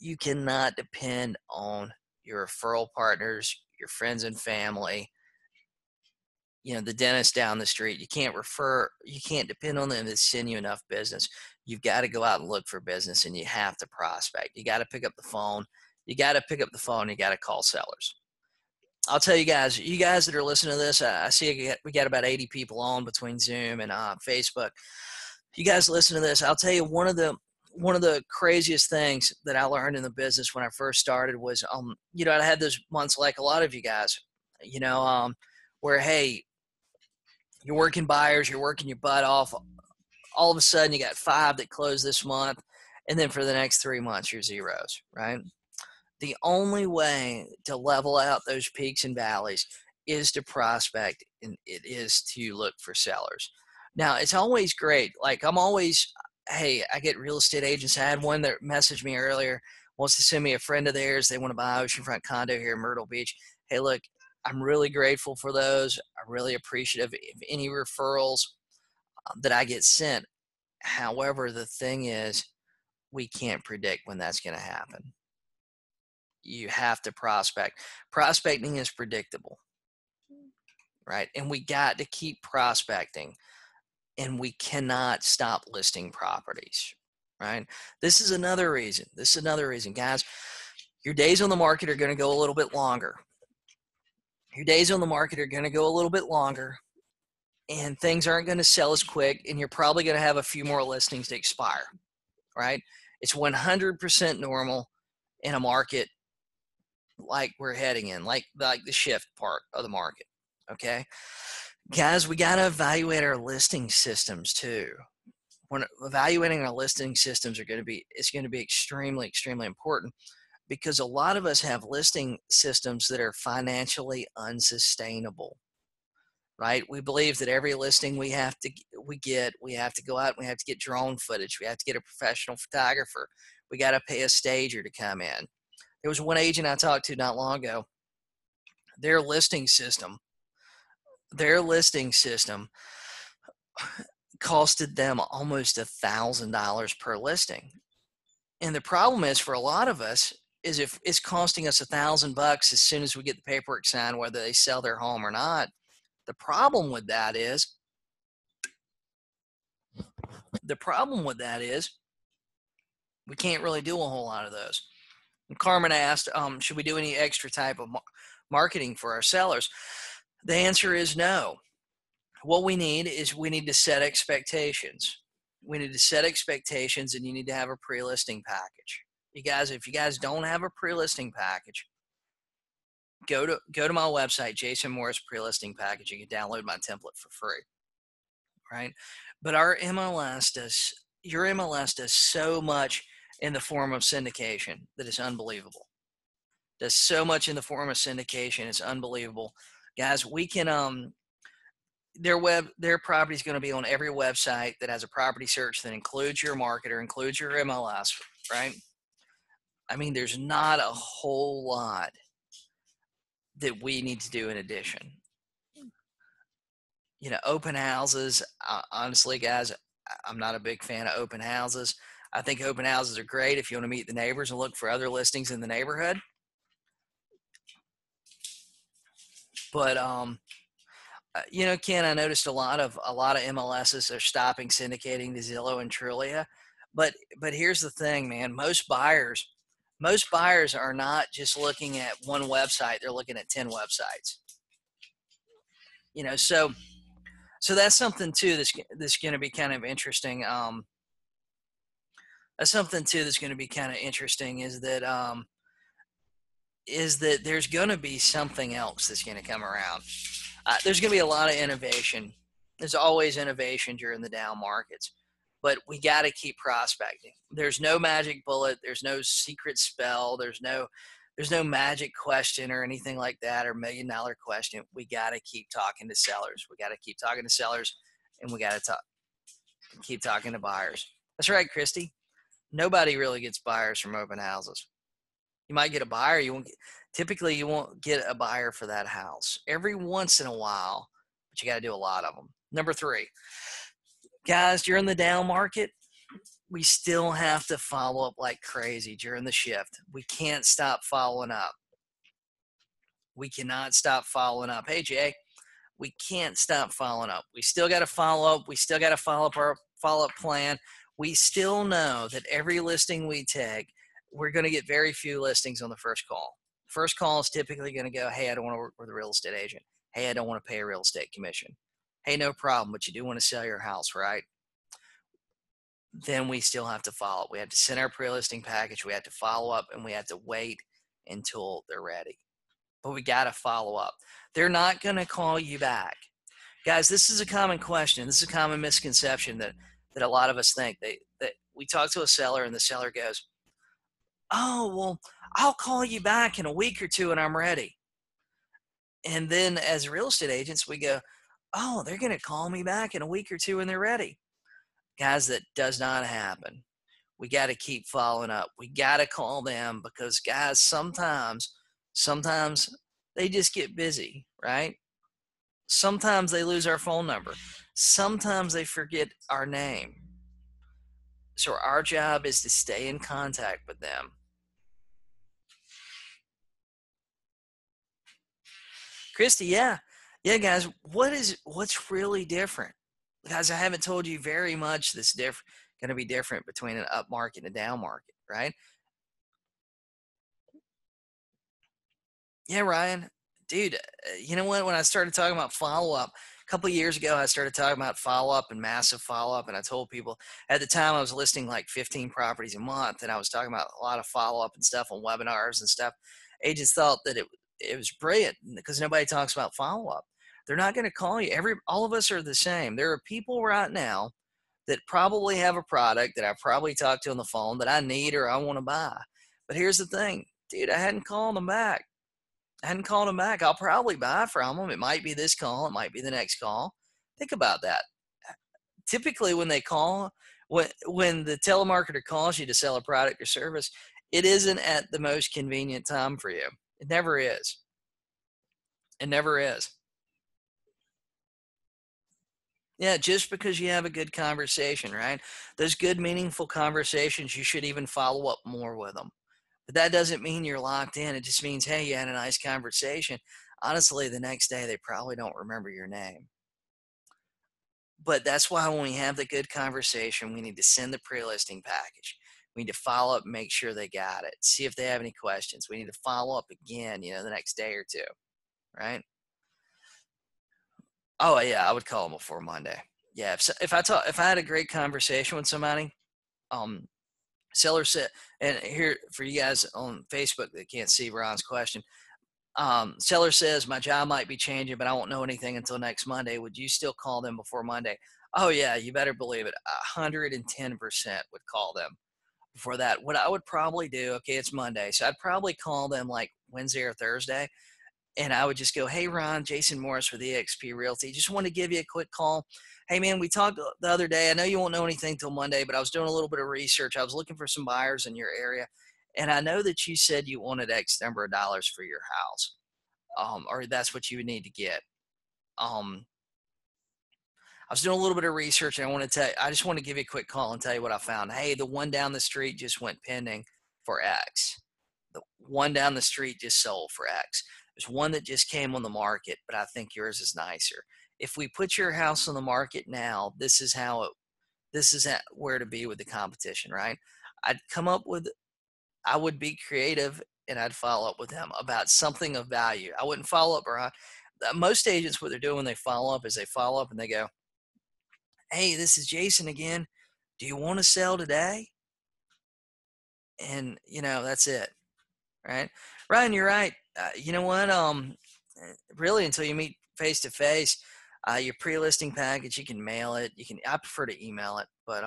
You cannot depend on your referral partners, your friends and family, the dentist down the street. You can't depend on them to send you enough business. You've got to go out and look for business, and you have to prospect. You got to pick up the phone. You got to call sellers. I'll tell you guys that are listening to this, I see we got about 80 people on between Zoom and Facebook. You guys listen to this. I'll tell you, one of the craziest things that I learned in the business when I first started was, I had those months like a lot of you guys, where, hey, you're working buyers, you're working your butt off. All of a sudden, you got 5 that close this month, and then for the next 3 months, you're zeros, right? The only way to level out those peaks and valleys is to prospect, and it is to look for sellers. Now, it's always great. Like, I get real estate agents. I had one that messaged me earlier, wants to send me a friend of theirs. They want to buy an oceanfront condo here in Myrtle Beach. Hey, look, I'm really grateful for those. I'm really appreciative of any referrals that I get sent. However, the thing is, we can't predict when that's going to happen. You have to prospect. Prospecting is predictable, right? And we got to keep prospecting, and we cannot stop listing properties, right? This is another reason, guys. Your days on the market are going to go a little bit longer. And things aren't going to sell as quick, and you're probably going to have a few more listings to expire, right? It's 100% normal in a market like we're heading in, like the shift part of the market, okay? Guys, we got to evaluate our listing systems too. When evaluating our listing systems it's going to be extremely, extremely important, because a lot of us have listing systems that are financially unsustainable. Right? We believe that every listing we have to go out and we have to get drone footage. We have to get a professional photographer. We got to pay a stager to come in. There was one agent I talked to not long ago. Their listing system costed them almost $1,000 per listing. And the problem is, for a lot of us, is if it's costing us $1,000 as soon as we get the paperwork signed, whether they sell their home or not. The problem with that is we can't really do a whole lot of those. And Carmen asked, should we do any extra type of marketing for our sellers? The answer is no. What we need to set expectations. We need to set expectations, and you need to have a pre-listing package. You guys, if you guys don't have a pre-listing package, go to my website, Jason Morris Pre-Listing Package. You can download my template for free, right? But your MLS does so much in the form of syndication that is unbelievable. Does so much in the form of syndication, it's unbelievable. Guys, we can their property is going to be on every website that has a property search that includes your market or includes your MLS, right? I mean, there's not a whole lot that we need to do in addition. Open houses, honestly, guys, I'm not a big fan of open houses. I think open houses are great if you want to meet the neighbors and look for other listings in the neighborhood. But Ken, I noticed a lot of MLSs are stopping syndicating to Zillow and Trulia. But here's the thing, man. Most buyers are not just looking at one website; they're looking at 10 websites. So that's something too that's going to be kind of interesting. That's something too that's going to be kind of interesting is that there's going to be something else that's going to come around. There's going to be a lot of innovation. There's always innovation during the down markets, but we got to keep prospecting. There's no magic bullet. There's no secret spell. There's no magic question or anything like that, or $1 million question. We got to keep talking to sellers. We got to keep talking to sellers, and we got to keep talking to buyers. That's right, Christy. Nobody really gets buyers from open houses. You might get a buyer. Typically, you won't get a buyer for that house. Every once in a while, but you got to do a lot of them. Number 3, guys, during the down market, we still have to follow up like crazy during the shift. We can't stop following up. We cannot stop following up. Hey, Jay, we can't stop following up. We still got to follow up. We still got to follow up our follow-up plan. We still know that every listing we take, we're going to get very few listings on the first call. First call is typically going to go, hey, I don't want to work with a real estate agent. Hey, I don't want to pay a real estate commission. Hey, no problem, but you do want to sell your house, right? Then we still have to follow up. We have to send our pre-listing package. We have to follow up, and we have to wait until they're ready. But we got to follow up. They're not going to call you back. Guys, this is a common question. This is a common misconception that a lot of us think. That we talk to a seller, and the seller goes, oh, well, I'll call you back in a week or two, and I'm ready. And then as real estate agents, we go, oh, they're going to call me back in a week or two, and they're ready. Guys, that does not happen. We got to keep following up. We got to call them because, guys, sometimes they just get busy, right? Sometimes they lose our phone number. Sometimes they forget our name. So our job is to stay in contact with them. Christy, yeah, guys, what's really different? Guys, I haven't told you very much that's going to be different between an up market and a down market, right? Yeah, Ryan, dude, you know what? When I started talking about follow-up, a couple of years ago, I started talking about follow-up and massive follow-up, and I told people at the time I was listing like 15 properties a month, and I was talking about a lot of follow-up and stuff on webinars and stuff. Agents thought that it was brilliant because nobody talks about follow-up. They're not going to call you. All of us are the same. There are people right now that probably have a product that I probably talked to on the phone that I need or I want to buy. But here's the thing, dude, I hadn't called them back. I'll probably buy from them. It might be this call. It might be the next call. Think about that. Typically when they call, when the telemarketer calls you to sell a product or service, it isn't at the most convenient time for you. It never is. It never is. Yeah, just because you have a good conversation, right? Those good, meaningful conversations, you should even follow up more with them. But that doesn't mean you're locked in. It just means, hey, you had a nice conversation. Honestly, the next day, they probably don't remember your name. But that's why when we have the good conversation, we need to send the pre-listing package. We need to follow up and make sure they got it. See if they have any questions. We need to follow up again, the next day or two, right? Oh, yeah, I would call them before Monday. Yeah, if I had a great conversation with somebody, um, seller said, and here for you guys on Facebook that can't see Ron's question, seller says my job might be changing, but I won't know anything until next Monday. Would you still call them before Monday? Oh yeah, you better believe it. 110% would call them before that. What I would probably do, okay, it's Monday, so I'd probably call them like Wednesday or Thursday, and I would just go, "Hey, Ron, Jason Morris with eXp Realty. Just want to give you a quick call. Hey, man, we talked the other day. I know you won't know anything till Monday, but I was doing a little bit of research. I was looking for some buyers in your area, and I know that you said you wanted X number of dollars for your house, or that's what you would need to get. Um, I was doing a little bit of research, and I just want to give you a quick call and tell you what I found. Hey, the one down the street just went pending for X. The one down the street just sold for X. There's one that just came on the market, but I think yours is nicer. If we put your house on the market now, this is where to be with the competition, right? I'd come up with, I would be creative and I'd follow up with them about something of value. I wouldn't follow up around. Most agents, what they're doing when they follow up is they follow up and they go, hey, this is Jason again. Do you want to sell today? And, that's it, right? Ryan, you're right. You know what? Really, until you meet face to face, your pre-listing package, you can mail it. I prefer to email it, but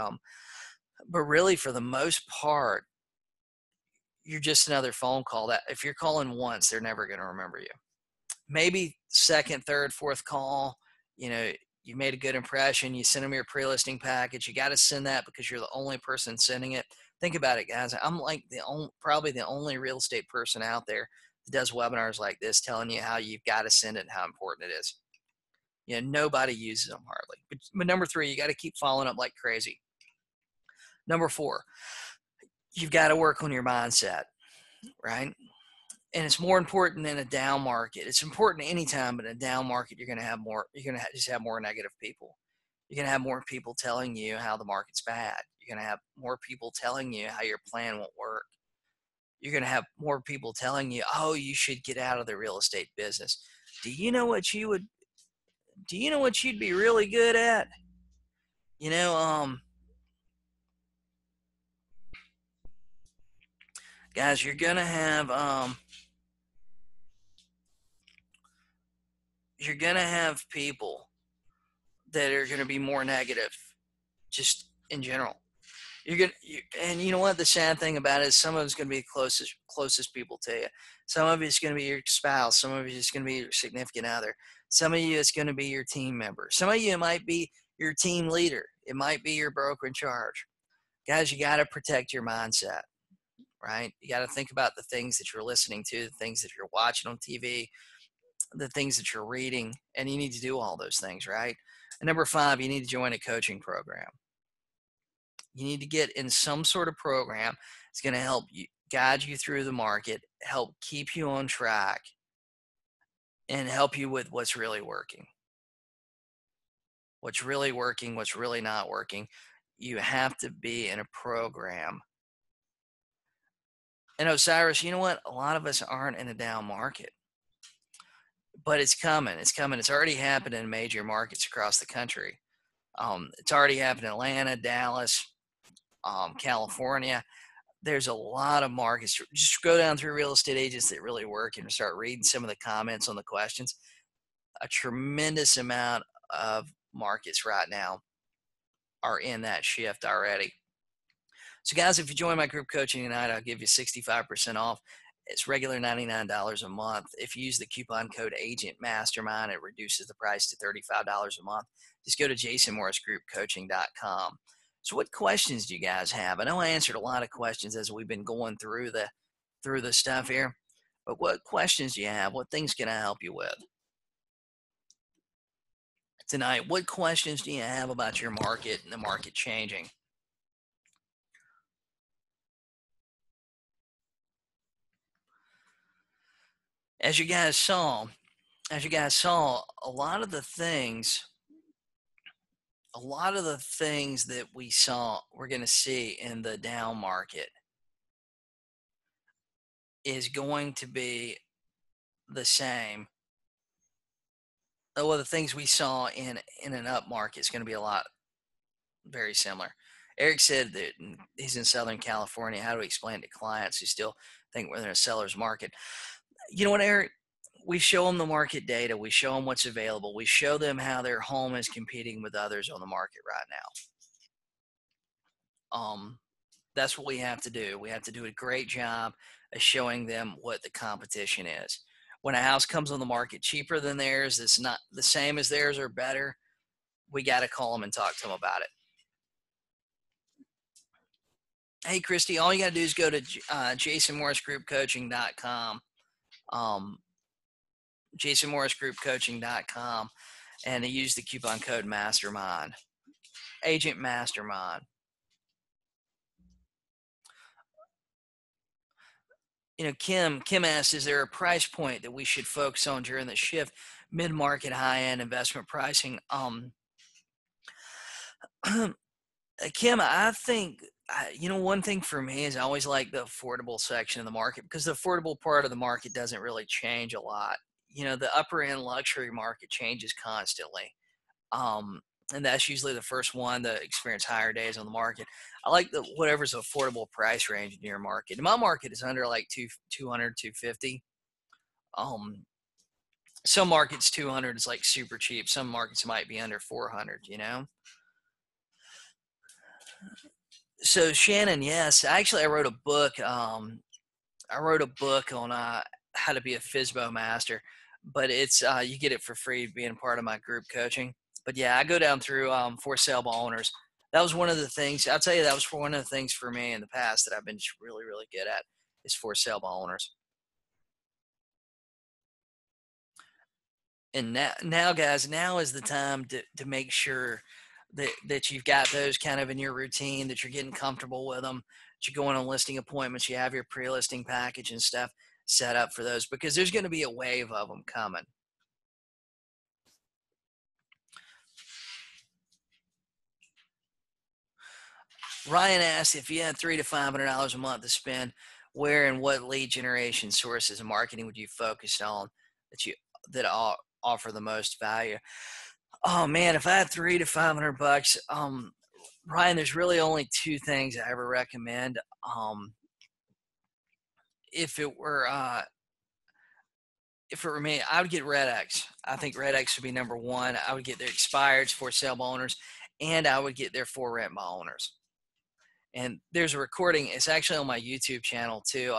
really, for the most part, you're just another phone call. That if you're calling once, they're never going to remember you. Maybe second, third, fourth call, you know, you made a good impression. You send them your pre-listing package. You got to send that because you're the only person sending it. Think about it, guys. I'm like probably the only real estate person out there that does webinars like this, telling you how you've got to send it and how important it is. Nobody uses them hardly. But number 3, you got to keep following up like crazy. Number 4, you've got to work on your mindset, right? And it's more important in a down market. It's important anytime, but in a down market, you're going to have more. You're going to just have more negative people. You're going to have more people telling you how the market's bad. You're going to have more people telling you how your plan won't work. You're going to have more people telling you, "Oh, you should get out of the real estate business." Do you know what you would? Do you know what you'd be really good at? You know, guys, you're gonna have people that are gonna be more negative, just in general. And you know what? The sad thing about it is some of it's going to be closest people to you. Some of it's going to be your spouse. Some of it's going to be your significant other. Some of you it's going to be your team member. Some of you it might be your team leader. It might be your broker in charge. Guys, you got to protect your mindset, right? You got to think about the things that you're listening to, the things that you're watching on TV, the things that you're reading, and you need to do all those things, right? And number 5, you need to join a coaching program. You need to get in some sort of program. It's going to help you guide you through the market, help keep you on track, and help you with what's really working. What's really working, what's really not working. You have to be in a program. And Osiris, you know what? A lot of us aren't in a down market, but it's coming. It's coming. It's already happened in major markets across the country. It's already happened in Atlanta, Dallas, California. There's a lot of markets. Just go down through real estate agents that really work and start reading some of the comments on the questions. A tremendous amount of markets right now are in that shift already. So guys, if you join my group coaching tonight, I'll give you 65% off. It's regular $99 a month. If you use the coupon code Agent Mastermind, it reduces the price to $35 a month. Just go to jasonmorrisgroupcoaching.com. So what questions do you guys have? I know I answered a lot of questions as we've been going through the stuff here, but what questions do you have? What things can I help you with tonight? What questions do you have about your market and the market changing? As you guys saw, a lot of the things that we're going to see in the down market is going to be the same well, the things we saw in an up market is going to be a lot very similar. Eric said that he's in Southern California. How do we explain to clients who still think we're in a seller's market? You know what, Eric? We show them the market data. We show them what's available. We show them how their home is competing with others on the market right now. That's what we have to do. We have to do a great job of showing them what the competition is. When a house comes on the market cheaper than theirs, that's not the same as theirs or better, we got to call them and talk to them about it. Hey, Christy, all you got to do is go to jasonmorrisgroupcoaching.com, jasonmorrisgroupcoaching.com, and use the coupon code MASTERMIND, Agent Mastermind. You know, Kim asks, is there a price point that we should focus on during the shift? Mid-market, high-end investment pricing. Kim, I think, you know, one thing for me is I always like the affordable section of the market, because the affordable part of the market doesn't really change a lot. You know, the upper end luxury market changes constantly. And that's usually the first one to experience higher days on the market. I like the whatever's affordable price range in your market. My market is under like 200, 250. Some markets 200 is like super cheap. Some markets might be under 400, you know? So Shannon, yes, actually I wrote a book. I wrote a book on how to be a FSBO master, but it's you get it for free being part of my group coaching. But yeah, I go down through for sale by owners. That was one of the things, I'll tell you, that was one of the things for me in the past that I've been really, really good at, is for sale by owners. And now guys, now is the time to make sure that you've got those kind of in your routine, that you're getting comfortable with them, that you're going on listing appointments, you have your pre-listing package and stuff set up for those, because there's going to be a wave of them coming. Ryan asked, if you had $300 to $500 a month to spend, where and what lead generation sources and marketing would you focus on that offer the most value? Oh man, if I had $300 to $500, Ryan, there's really only two things I ever recommend. If it were me, I would get RedX. I think RedX would be number one. I would get their expireds for sale by owners, and I would get their for rent by owners. And there's a recording. It's actually on my YouTube channel too,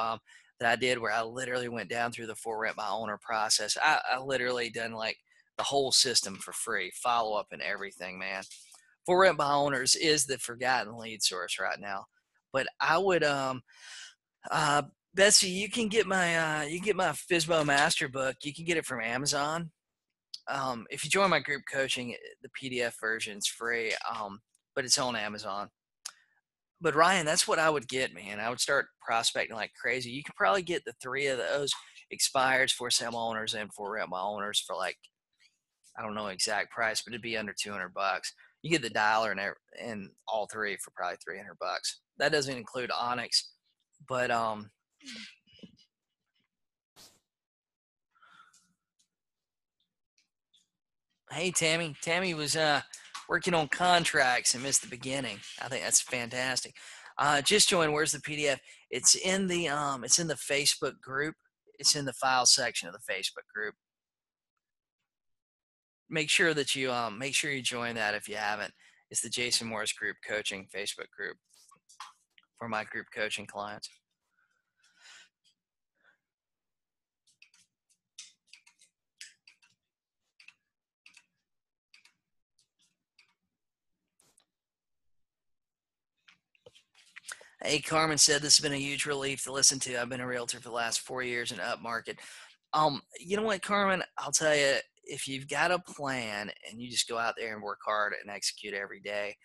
that I did, where I literally went down through the for rent by owner process. I literally done like the whole system for free, follow up and everything, man. For rent by owners is the forgotten lead source right now. But I would, Betsy, you can get my FSBO Master book. You can get it from Amazon. If you join my group coaching, the PDF version is free, but it's on Amazon. But Ryan, that's what I would get, man. I would start prospecting like crazy. You could probably get the three of those expireds for sale owners and for rent by owners for like, I don't know exact price, but it'd be under $200. You get the dialer and all three for probably $300. That doesn't include Onyx, but hey Tammy, Tammy was working on contracts and missed the beginning. I think that's fantastic. Just join. Where's the PDF? It's in the Facebook group. It's in the file section of the Facebook group. Make sure that you join that if you haven't. It's the Jason Morris Group Coaching Facebook group for my group coaching clients. Hey, Carmen said this has been a huge relief to listen to. I've been a realtor for the last 4 years in up market. You know what, Carmen? I'll tell you, if you've got a plan and you just go out there and work hard and execute every day,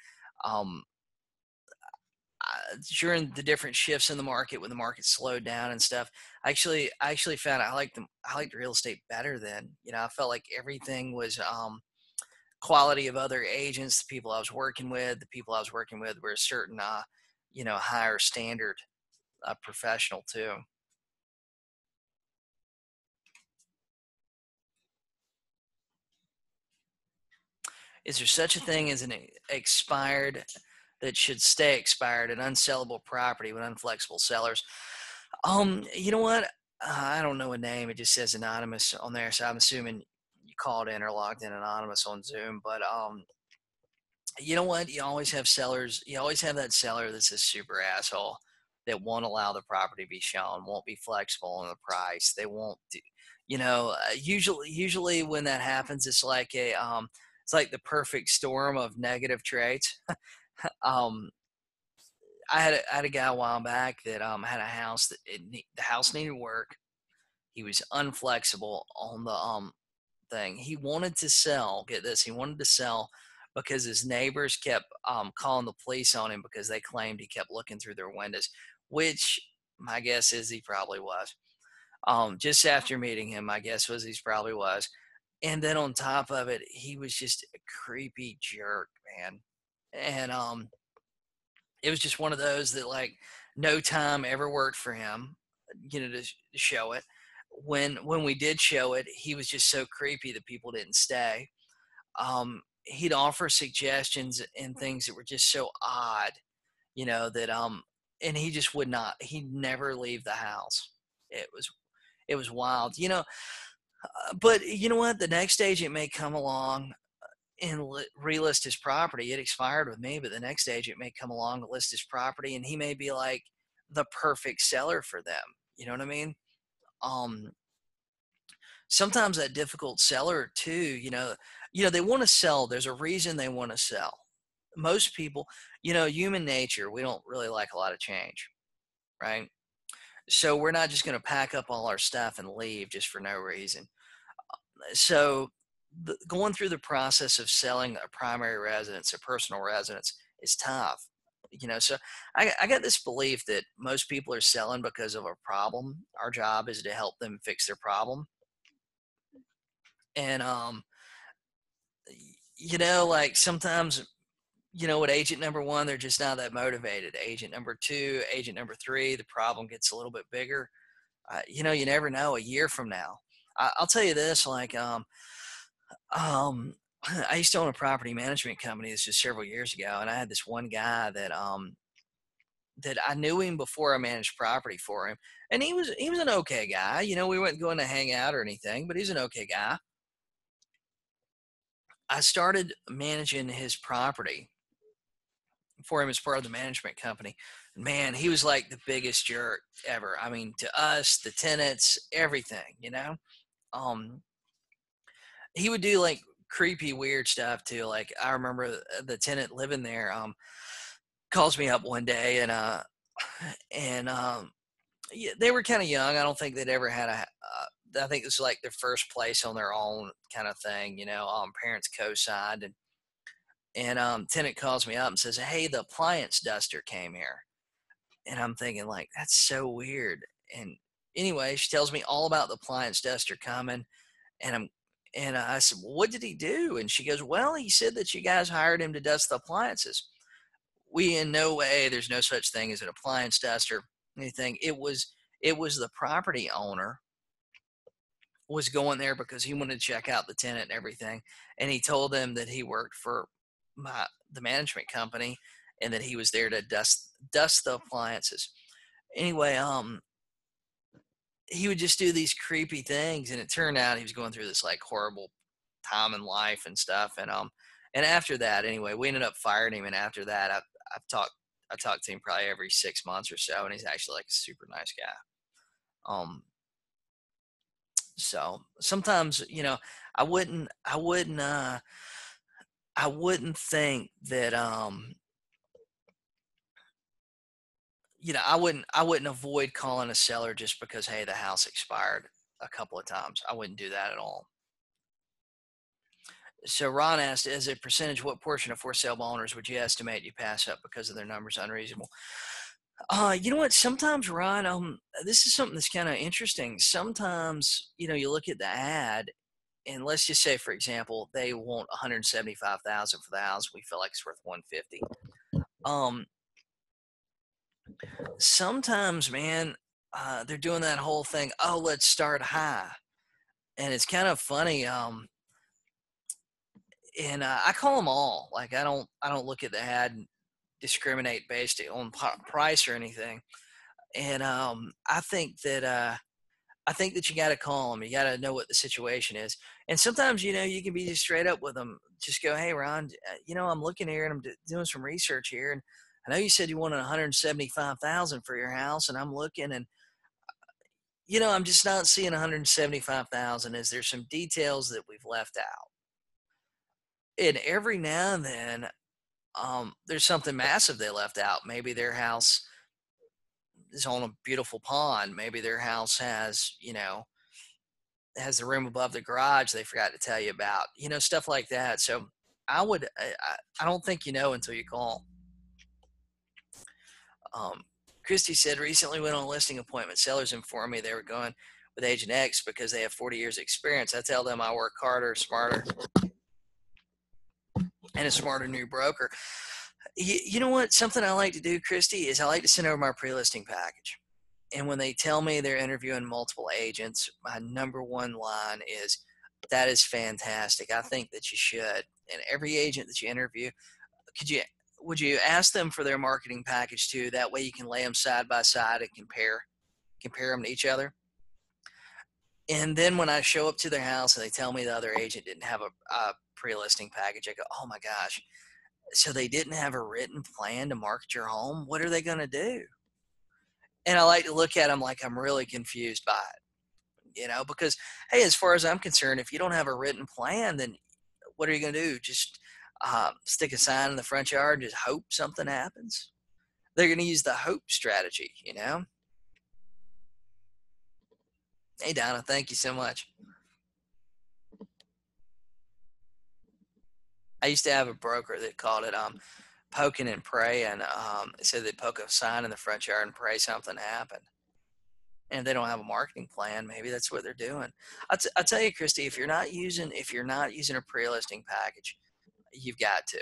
during the different shifts in the market when the market slowed down and stuff, I actually found I liked real estate better then. You know, I felt like everything was quality of other agents, the people I was working with, were a certain higher standard professional too. Is there such a thing as an expired that should stay expired, an unsellable property with unflexible sellers? You know what? I don't know a name. It just says anonymous on there, so I'm assuming you called in or logged in anonymous on Zoom. But you know what? You always have sellers. You always have that seller that's a super asshole that won't allow the property to be shown, won't be flexible on the price. They won't do, usually when that happens, it's like the perfect storm of negative traits. um, I had a guy a while back that had a house that the house needed work. He was unflexible on the thing. He wanted to sell. Get this, he wanted to sell because his neighbors kept calling the police on him because they claimed he kept looking through their windows, which my guess is he probably was. Just after meeting him, my guess was he probably was. And then on top of it, he was just a creepy jerk, man. And it was just one of those that like no time ever worked for him, to show it. When we did show it, he was just so creepy that people didn't stay. He'd offer suggestions and things that were just so odd, that and he just would not. He'd never leave the house. It was wild, but you know what? The next agent may come along and relist his property. It expired with me, but the next agent may come along and list his property, and he may be like the perfect seller for them. You know what I mean? Um, Sometimes that difficult seller too, they want to sell. There's a reason they want to sell. Most people, human nature, we don't really like a lot of change, right? So we're not just going to pack up all our stuff and leave just for no reason. So going through the process of selling a primary residence, a personal residence, is tough. So I got this belief that most people are selling because of a problem. Our job is to help them fix their problem. And like sometimes, with agent number one, they're just not that motivated. Agent number two, agent number three, the problem gets a little bit bigger. You never know a year from now. I'll tell you this, like, I used to own a property management company. This was several years ago, and I had this one guy that I knew him before I managed property for him, and he was an okay guy. We weren't going to hang out or anything, but he's an okay guy. I started managing his property for him as part of the management company. Man, he was like the biggest jerk ever. I mean, to us, the tenants, everything. Um, he would do like creepy, weird stuff too. Like I remember the tenant living there, calls me up one day and yeah, they were kind of young. I don't think they'd ever had I think this was like their first place on their own kind of thing. Parents co-signed and tenant calls me up and says, "Hey, the appliance duster came here." And I'm thinking like, that's so weird. And anyway, she tells me all about the appliance duster coming. And I said, "Well, what did he do?" And she goes, "Well, he said that you guys hired him to dust the appliances." We in no way, there's no such thing as an appliance duster, anything. It was the property owner was going there because he wanted to check out the tenant and everything. And he told them that he worked for the management company and that he was there to dust the appliances. Anyway, he would just do these creepy things, and it turned out he was going through this like horrible time in life and stuff. And after that, anyway, we ended up firing him. And after that, I talked to him probably every 6 months or so, and he's actually like a super nice guy. So sometimes, I wouldn't think that, I wouldn't avoid calling a seller just because, hey, the house expired a couple of times. I wouldn't do that at all. So Ron asked, as a percentage, what portion of for sale owners would you estimate you pass up because of their numbers unreasonable? You know what? Sometimes, Ron, this is something that's kind of interesting. Sometimes, you look at the ad, and let's just say, for example, they want 175,000 for the house. We feel like it's worth 150. Um, Sometimes, man, they're doing that whole thing. Oh, let's start high, and it's kind of funny. and I call them all. Like I don't look at the ad and discriminate based on price or anything. And I think that you got to call them. You got to know what the situation is. And sometimes, you can be just straight up with them. Just go, hey, Ron, I'm looking here and I'm doing some research here. And I know you said you wanted 175,000 for your house. And I'm looking and, I'm just not seeing 175,000. Is there some details that we've left out? And every now and then, there's something massive they left out. Maybe their house is on a beautiful pond. Maybe their house has the room above the garage they forgot to tell you about, stuff like that. So I don't think you know until you call. Christy said recently went on a listing appointment. Sellers informed me they were going with Agent X because they have 40 years experience. I tell them I work harder, smarter, and a smarter new broker. You know what? Something I like to do, Christy, is I like to send over my pre-listing package. And when they tell me they're interviewing multiple agents, my number one line is, that is fantastic. I think that you should. And every agent that you interview, would you ask them for their marketing package too? That way you can lay them side by side and compare them to each other. And then when I show up to their house and they tell me the other agent didn't have a pre-listing package, I go, oh my gosh. So they didn't have a written plan to market your home? What are they going to do? And I like to look at them like I'm really confused by it, because, hey, as far as I'm concerned, if you don't have a written plan, then what are you going to do? Just stick a sign in the front yard and just hope something happens? They're going to use the hope strategy, Hey, Donna, thank you so much. I used to have a broker that called it poking and praying. They said they'd poke a sign in the front yard and pray something happened. And if they don't have a marketing plan, maybe that's what they're doing. I'll tell you, Christy, if you're not using a pre-listing package, you've got to.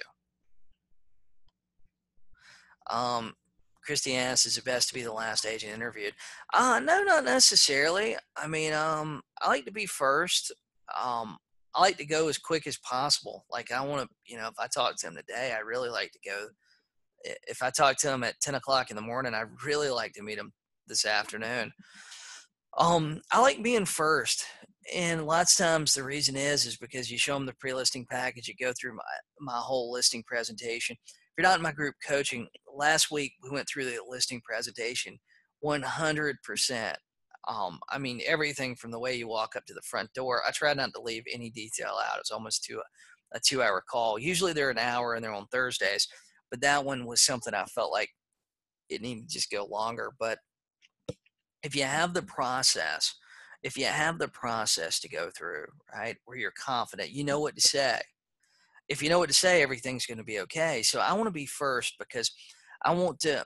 Christy asks, is it best to be the last agent interviewed? No, not necessarily. I mean, I like to be first. I like to go as quick as possible. Like I want to, if I talk to them today, I really like to go. If I talk to them at 10 o'clock in the morning, I really like to meet them this afternoon. I like being first. And lots of times the reason is because you show them the pre-listing package, you go through my whole listing presentation. If you're not in my group coaching, last week we went through the listing presentation 100%. I mean, everything from the way you walk up to the front door. I try not to leave any detail out. It's almost a 2-hour call. Usually they're an hour and they're on Thursdays, but that one was something I felt like it needed to just go longer. But if you have the process to go through, right, where you're confident, you know what to say. If you know what to say, everything's going to be okay. So I want to be first because I want to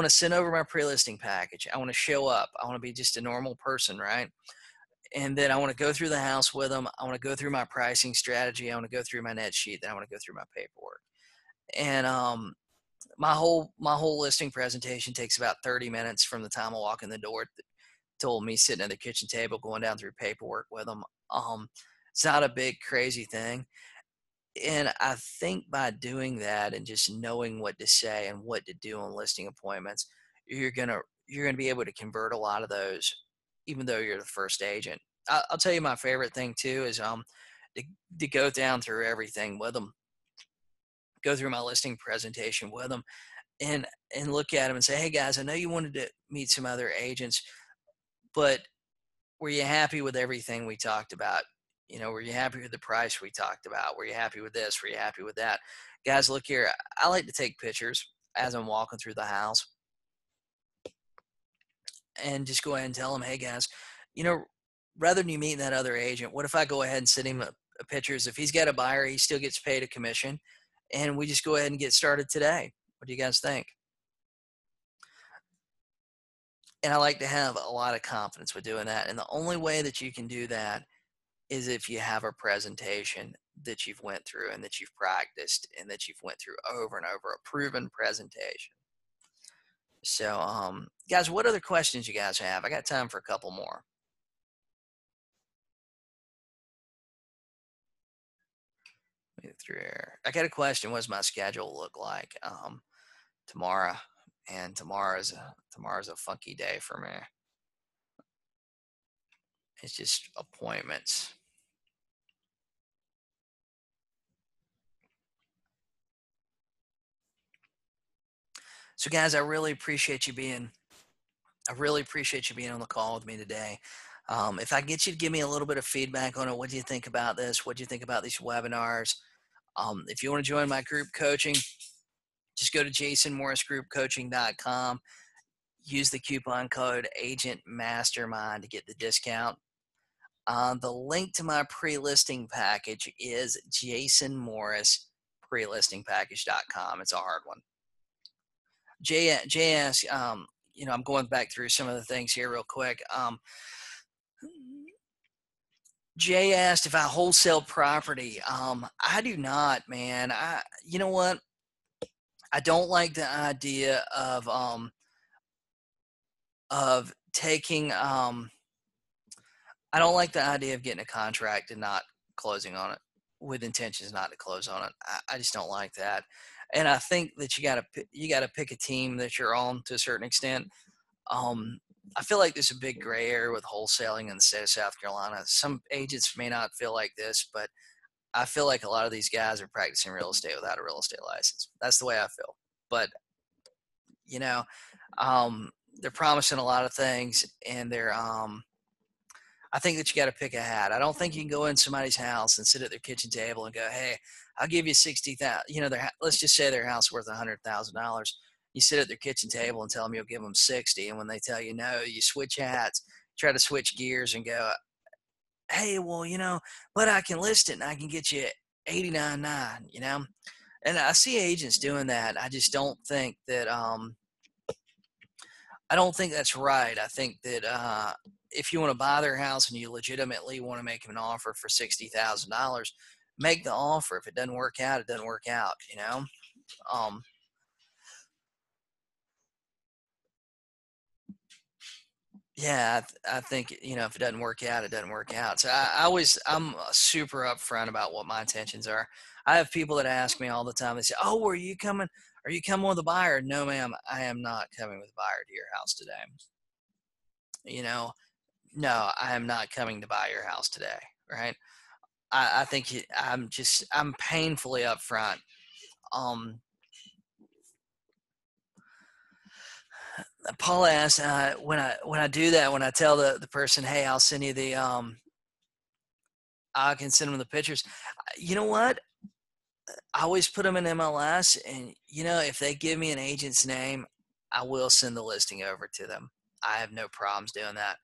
send over my pre-listing package. I want to show up. I want to be just a normal person, right? And then I want to go through the house with them. I want to go through my pricing strategy. I want to go through my net sheet. Then I want to go through my paperwork. And my whole listing presentation takes about 30 minutes from the time I walk in the door till me sitting at the kitchen table going down through paperwork with them. It's not a big crazy thing. And I think by doing that and just knowing what to say and what to do on listing appointments, you're gonna be able to convert a lot of those, even though you're the first agent. I'll tell you my favorite thing too is to go down through everything with them, go through my listing presentation with them, and look at them and say, hey guys, I know you wanted to meet some other agents, but were you happy with everything we talked about? Were you happy with the price we talked about? Were you happy with this? Were you happy with that? Guys, look here. I like to take pictures as I'm walking through the house and just go ahead and tell them, hey guys, rather than you meeting that other agent, what if I go ahead and send him a pictures? If he's got a buyer, he still gets paid a commission, and we just go ahead and get started today. What do you guys think? And I like to have a lot of confidence with doing that. And the only way that you can do that is if you have a presentation that you've went through and that you've practiced and that you've went through over and over, a proven presentation. So, guys, what other questions you guys have? I got time for a couple more. Let through here. I got a question. What does my schedule look like tomorrow? And tomorrow's a funky day for me. It's just appointments. So guys, I really appreciate you being on the call with me today. If I get you to give me a little bit of feedback on it, what do you think about this? What do you think about these webinars? If you want to join my group coaching, just go to jasonmorrisgroupcoaching.com. Use the coupon code Agent Mastermind to get the discount. The link to my pre-listing package is jasonmorrisprelistingpackage.com. It's a hard one. JS, I'm going back through some of the things here real quick. Jay asked if I wholesale property. I do not, man. You know what? I don't like the idea of taking. I don't like the idea of getting a contract and not closing on it with intentions not to close on it. I just don't like that. And I think that you got to pick a team that you're on to a certain extent. I feel like there's a big gray area with wholesaling in the state of South Carolina. Some agents may not feel like this, but I feel like a lot of these guys are practicing real estate without a real estate license. That's the way I feel. But you know, they're promising a lot of things, and I think that you got to pick a hat. I don't think you can go in somebody's house and sit at their kitchen table and go, "Hey, I'll give you 60,000." Let's just say their house worth $100,000. You sit at their kitchen table and tell them you'll give them 60, and when they tell you no, you switch hats, try to switch gears, and go, "Hey, well, but I can list it and I can get you 89.9." And I see agents doing that. I just don't think that. I don't think that's right. I think that if you want to buy their house and you legitimately want to make them an offer for $60,000, make the offer. If it doesn't work out, it doesn't work out. Yeah, I think if it doesn't work out, it doesn't work out. So I'm super upfront about what my intentions are. I have people that ask me all the time. They say, "Oh, are you coming? Are you coming with a buyer?" No, ma'am, I am not coming with a buyer to your house today. No, I am not coming to buy your house today. Right? I think I'm painfully upfront. Paula asked when I do that, when I tell the person, "Hey, I'll send you the I can send them the pictures." You know what? I always put them in MLS, and if they give me an agent's name, I will send the listing over to them. I have no problems doing that.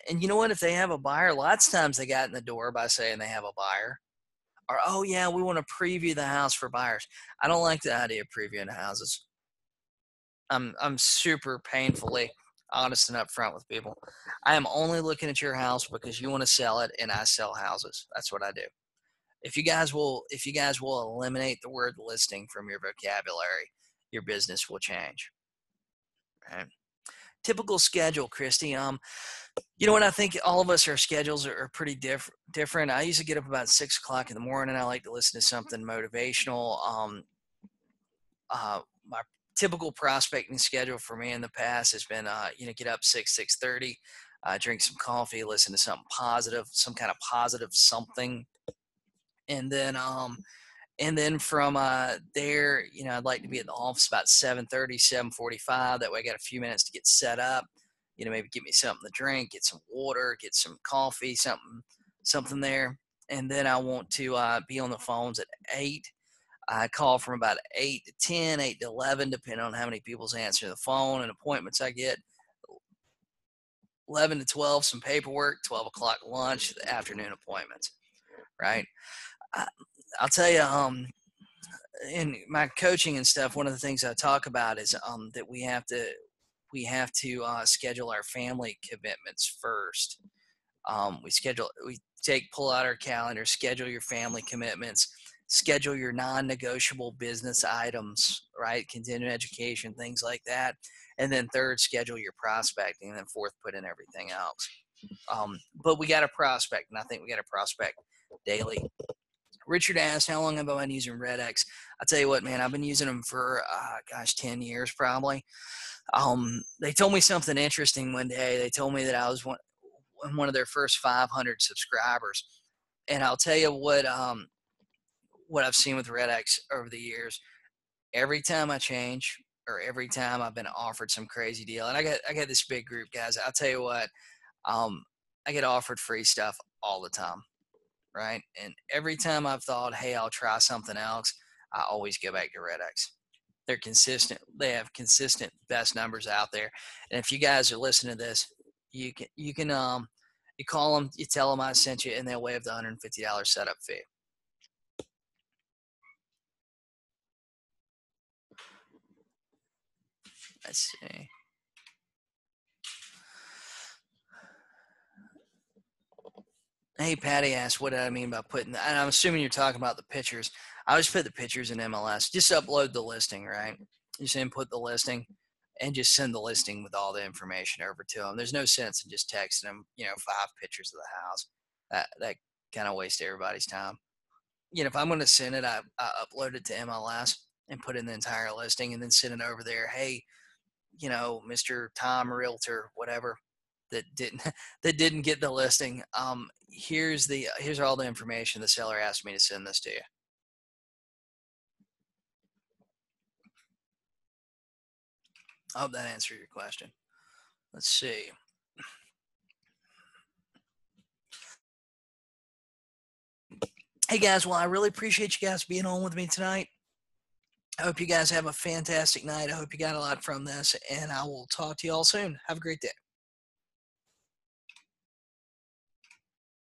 And you know what? If they have a buyer, lots of times they got in the door by saying they have a buyer, or "Oh yeah, we want to preview the house for buyers." I don't like the idea of previewing houses. I'm super painfully honest and upfront with people. I am only looking at your house because you want to sell it, and I sell houses. That's what I do. If you guys will eliminate the word listing from your vocabulary, your business will change. Right? Typical schedule, Christy. What I think all of us, our schedules are pretty different. I usually get up about 6 o'clock in the morning. I like to listen to something motivational. My typical prospecting schedule for me in the past has been, get up 6:30, drink some coffee, listen to something positive, some kind of positive something, and then from there, I'd like to be at the office about 7:30, 7:45. That way, I got a few minutes to get set up. Maybe get me something to drink, get some water, get some coffee, something there. And then I want to be on the phones at 8. I call from about 8 to 10, 8 to 11, depending on how many people's answering the phone and appointments I get. 11 to 12, some paperwork. 12 o'clock lunch, the afternoon appointments. Right? I'll tell you, in my coaching and stuff, one of the things I talk about is that we have to schedule our family commitments first. Pull out our calendar, schedule your family commitments, schedule your non-negotiable business items, right? Continuing education, things like that. And then third, schedule your prospecting, and then fourth, put in everything else. But we got to prospect, and I think we got to prospect daily. Richard asked, how long have I been using Red X? I'll tell you what, man, I've been using them for, 10 years probably. They told me something interesting one day. They told me that I was one of their first 500 subscribers. And I'll tell you what I've seen with Red X over the years. Every time I change, or every time I've been offered some crazy deal, and I got this big group, guys. I'll tell you what, I get offered free stuff all the time, right? And every time I've thought, hey, I'll try something else, I always go back to Red X. They're consistent. They have consistent best numbers out there. And if you guys are listening to this, you call them, you tell them I sent you, and they'll waive the $150 setup fee. Let's see. Hey, Patty asked, what did I mean by putting, and I'm assuming you're talking about the pictures. I always put the pictures in MLS. Just upload the listing, right? Just input the listing and just send the listing with all the information over to them. There's no sense in just texting them, 5 pictures of the house. That kind of wastes everybody's time. If I'm going to send it, I upload it to MLS and put in the entire listing and then send it over there. Hey, Mr. Tom Realtor, whatever, that didn't get the listing. Here's all the information. The seller asked me to send this to you. I hope that answered your question. Let's see. Hey guys, well, I really appreciate you guys being on with me tonight. I hope you guys have a fantastic night. I hope you got a lot from this, and I will talk to you all soon. Have a great day.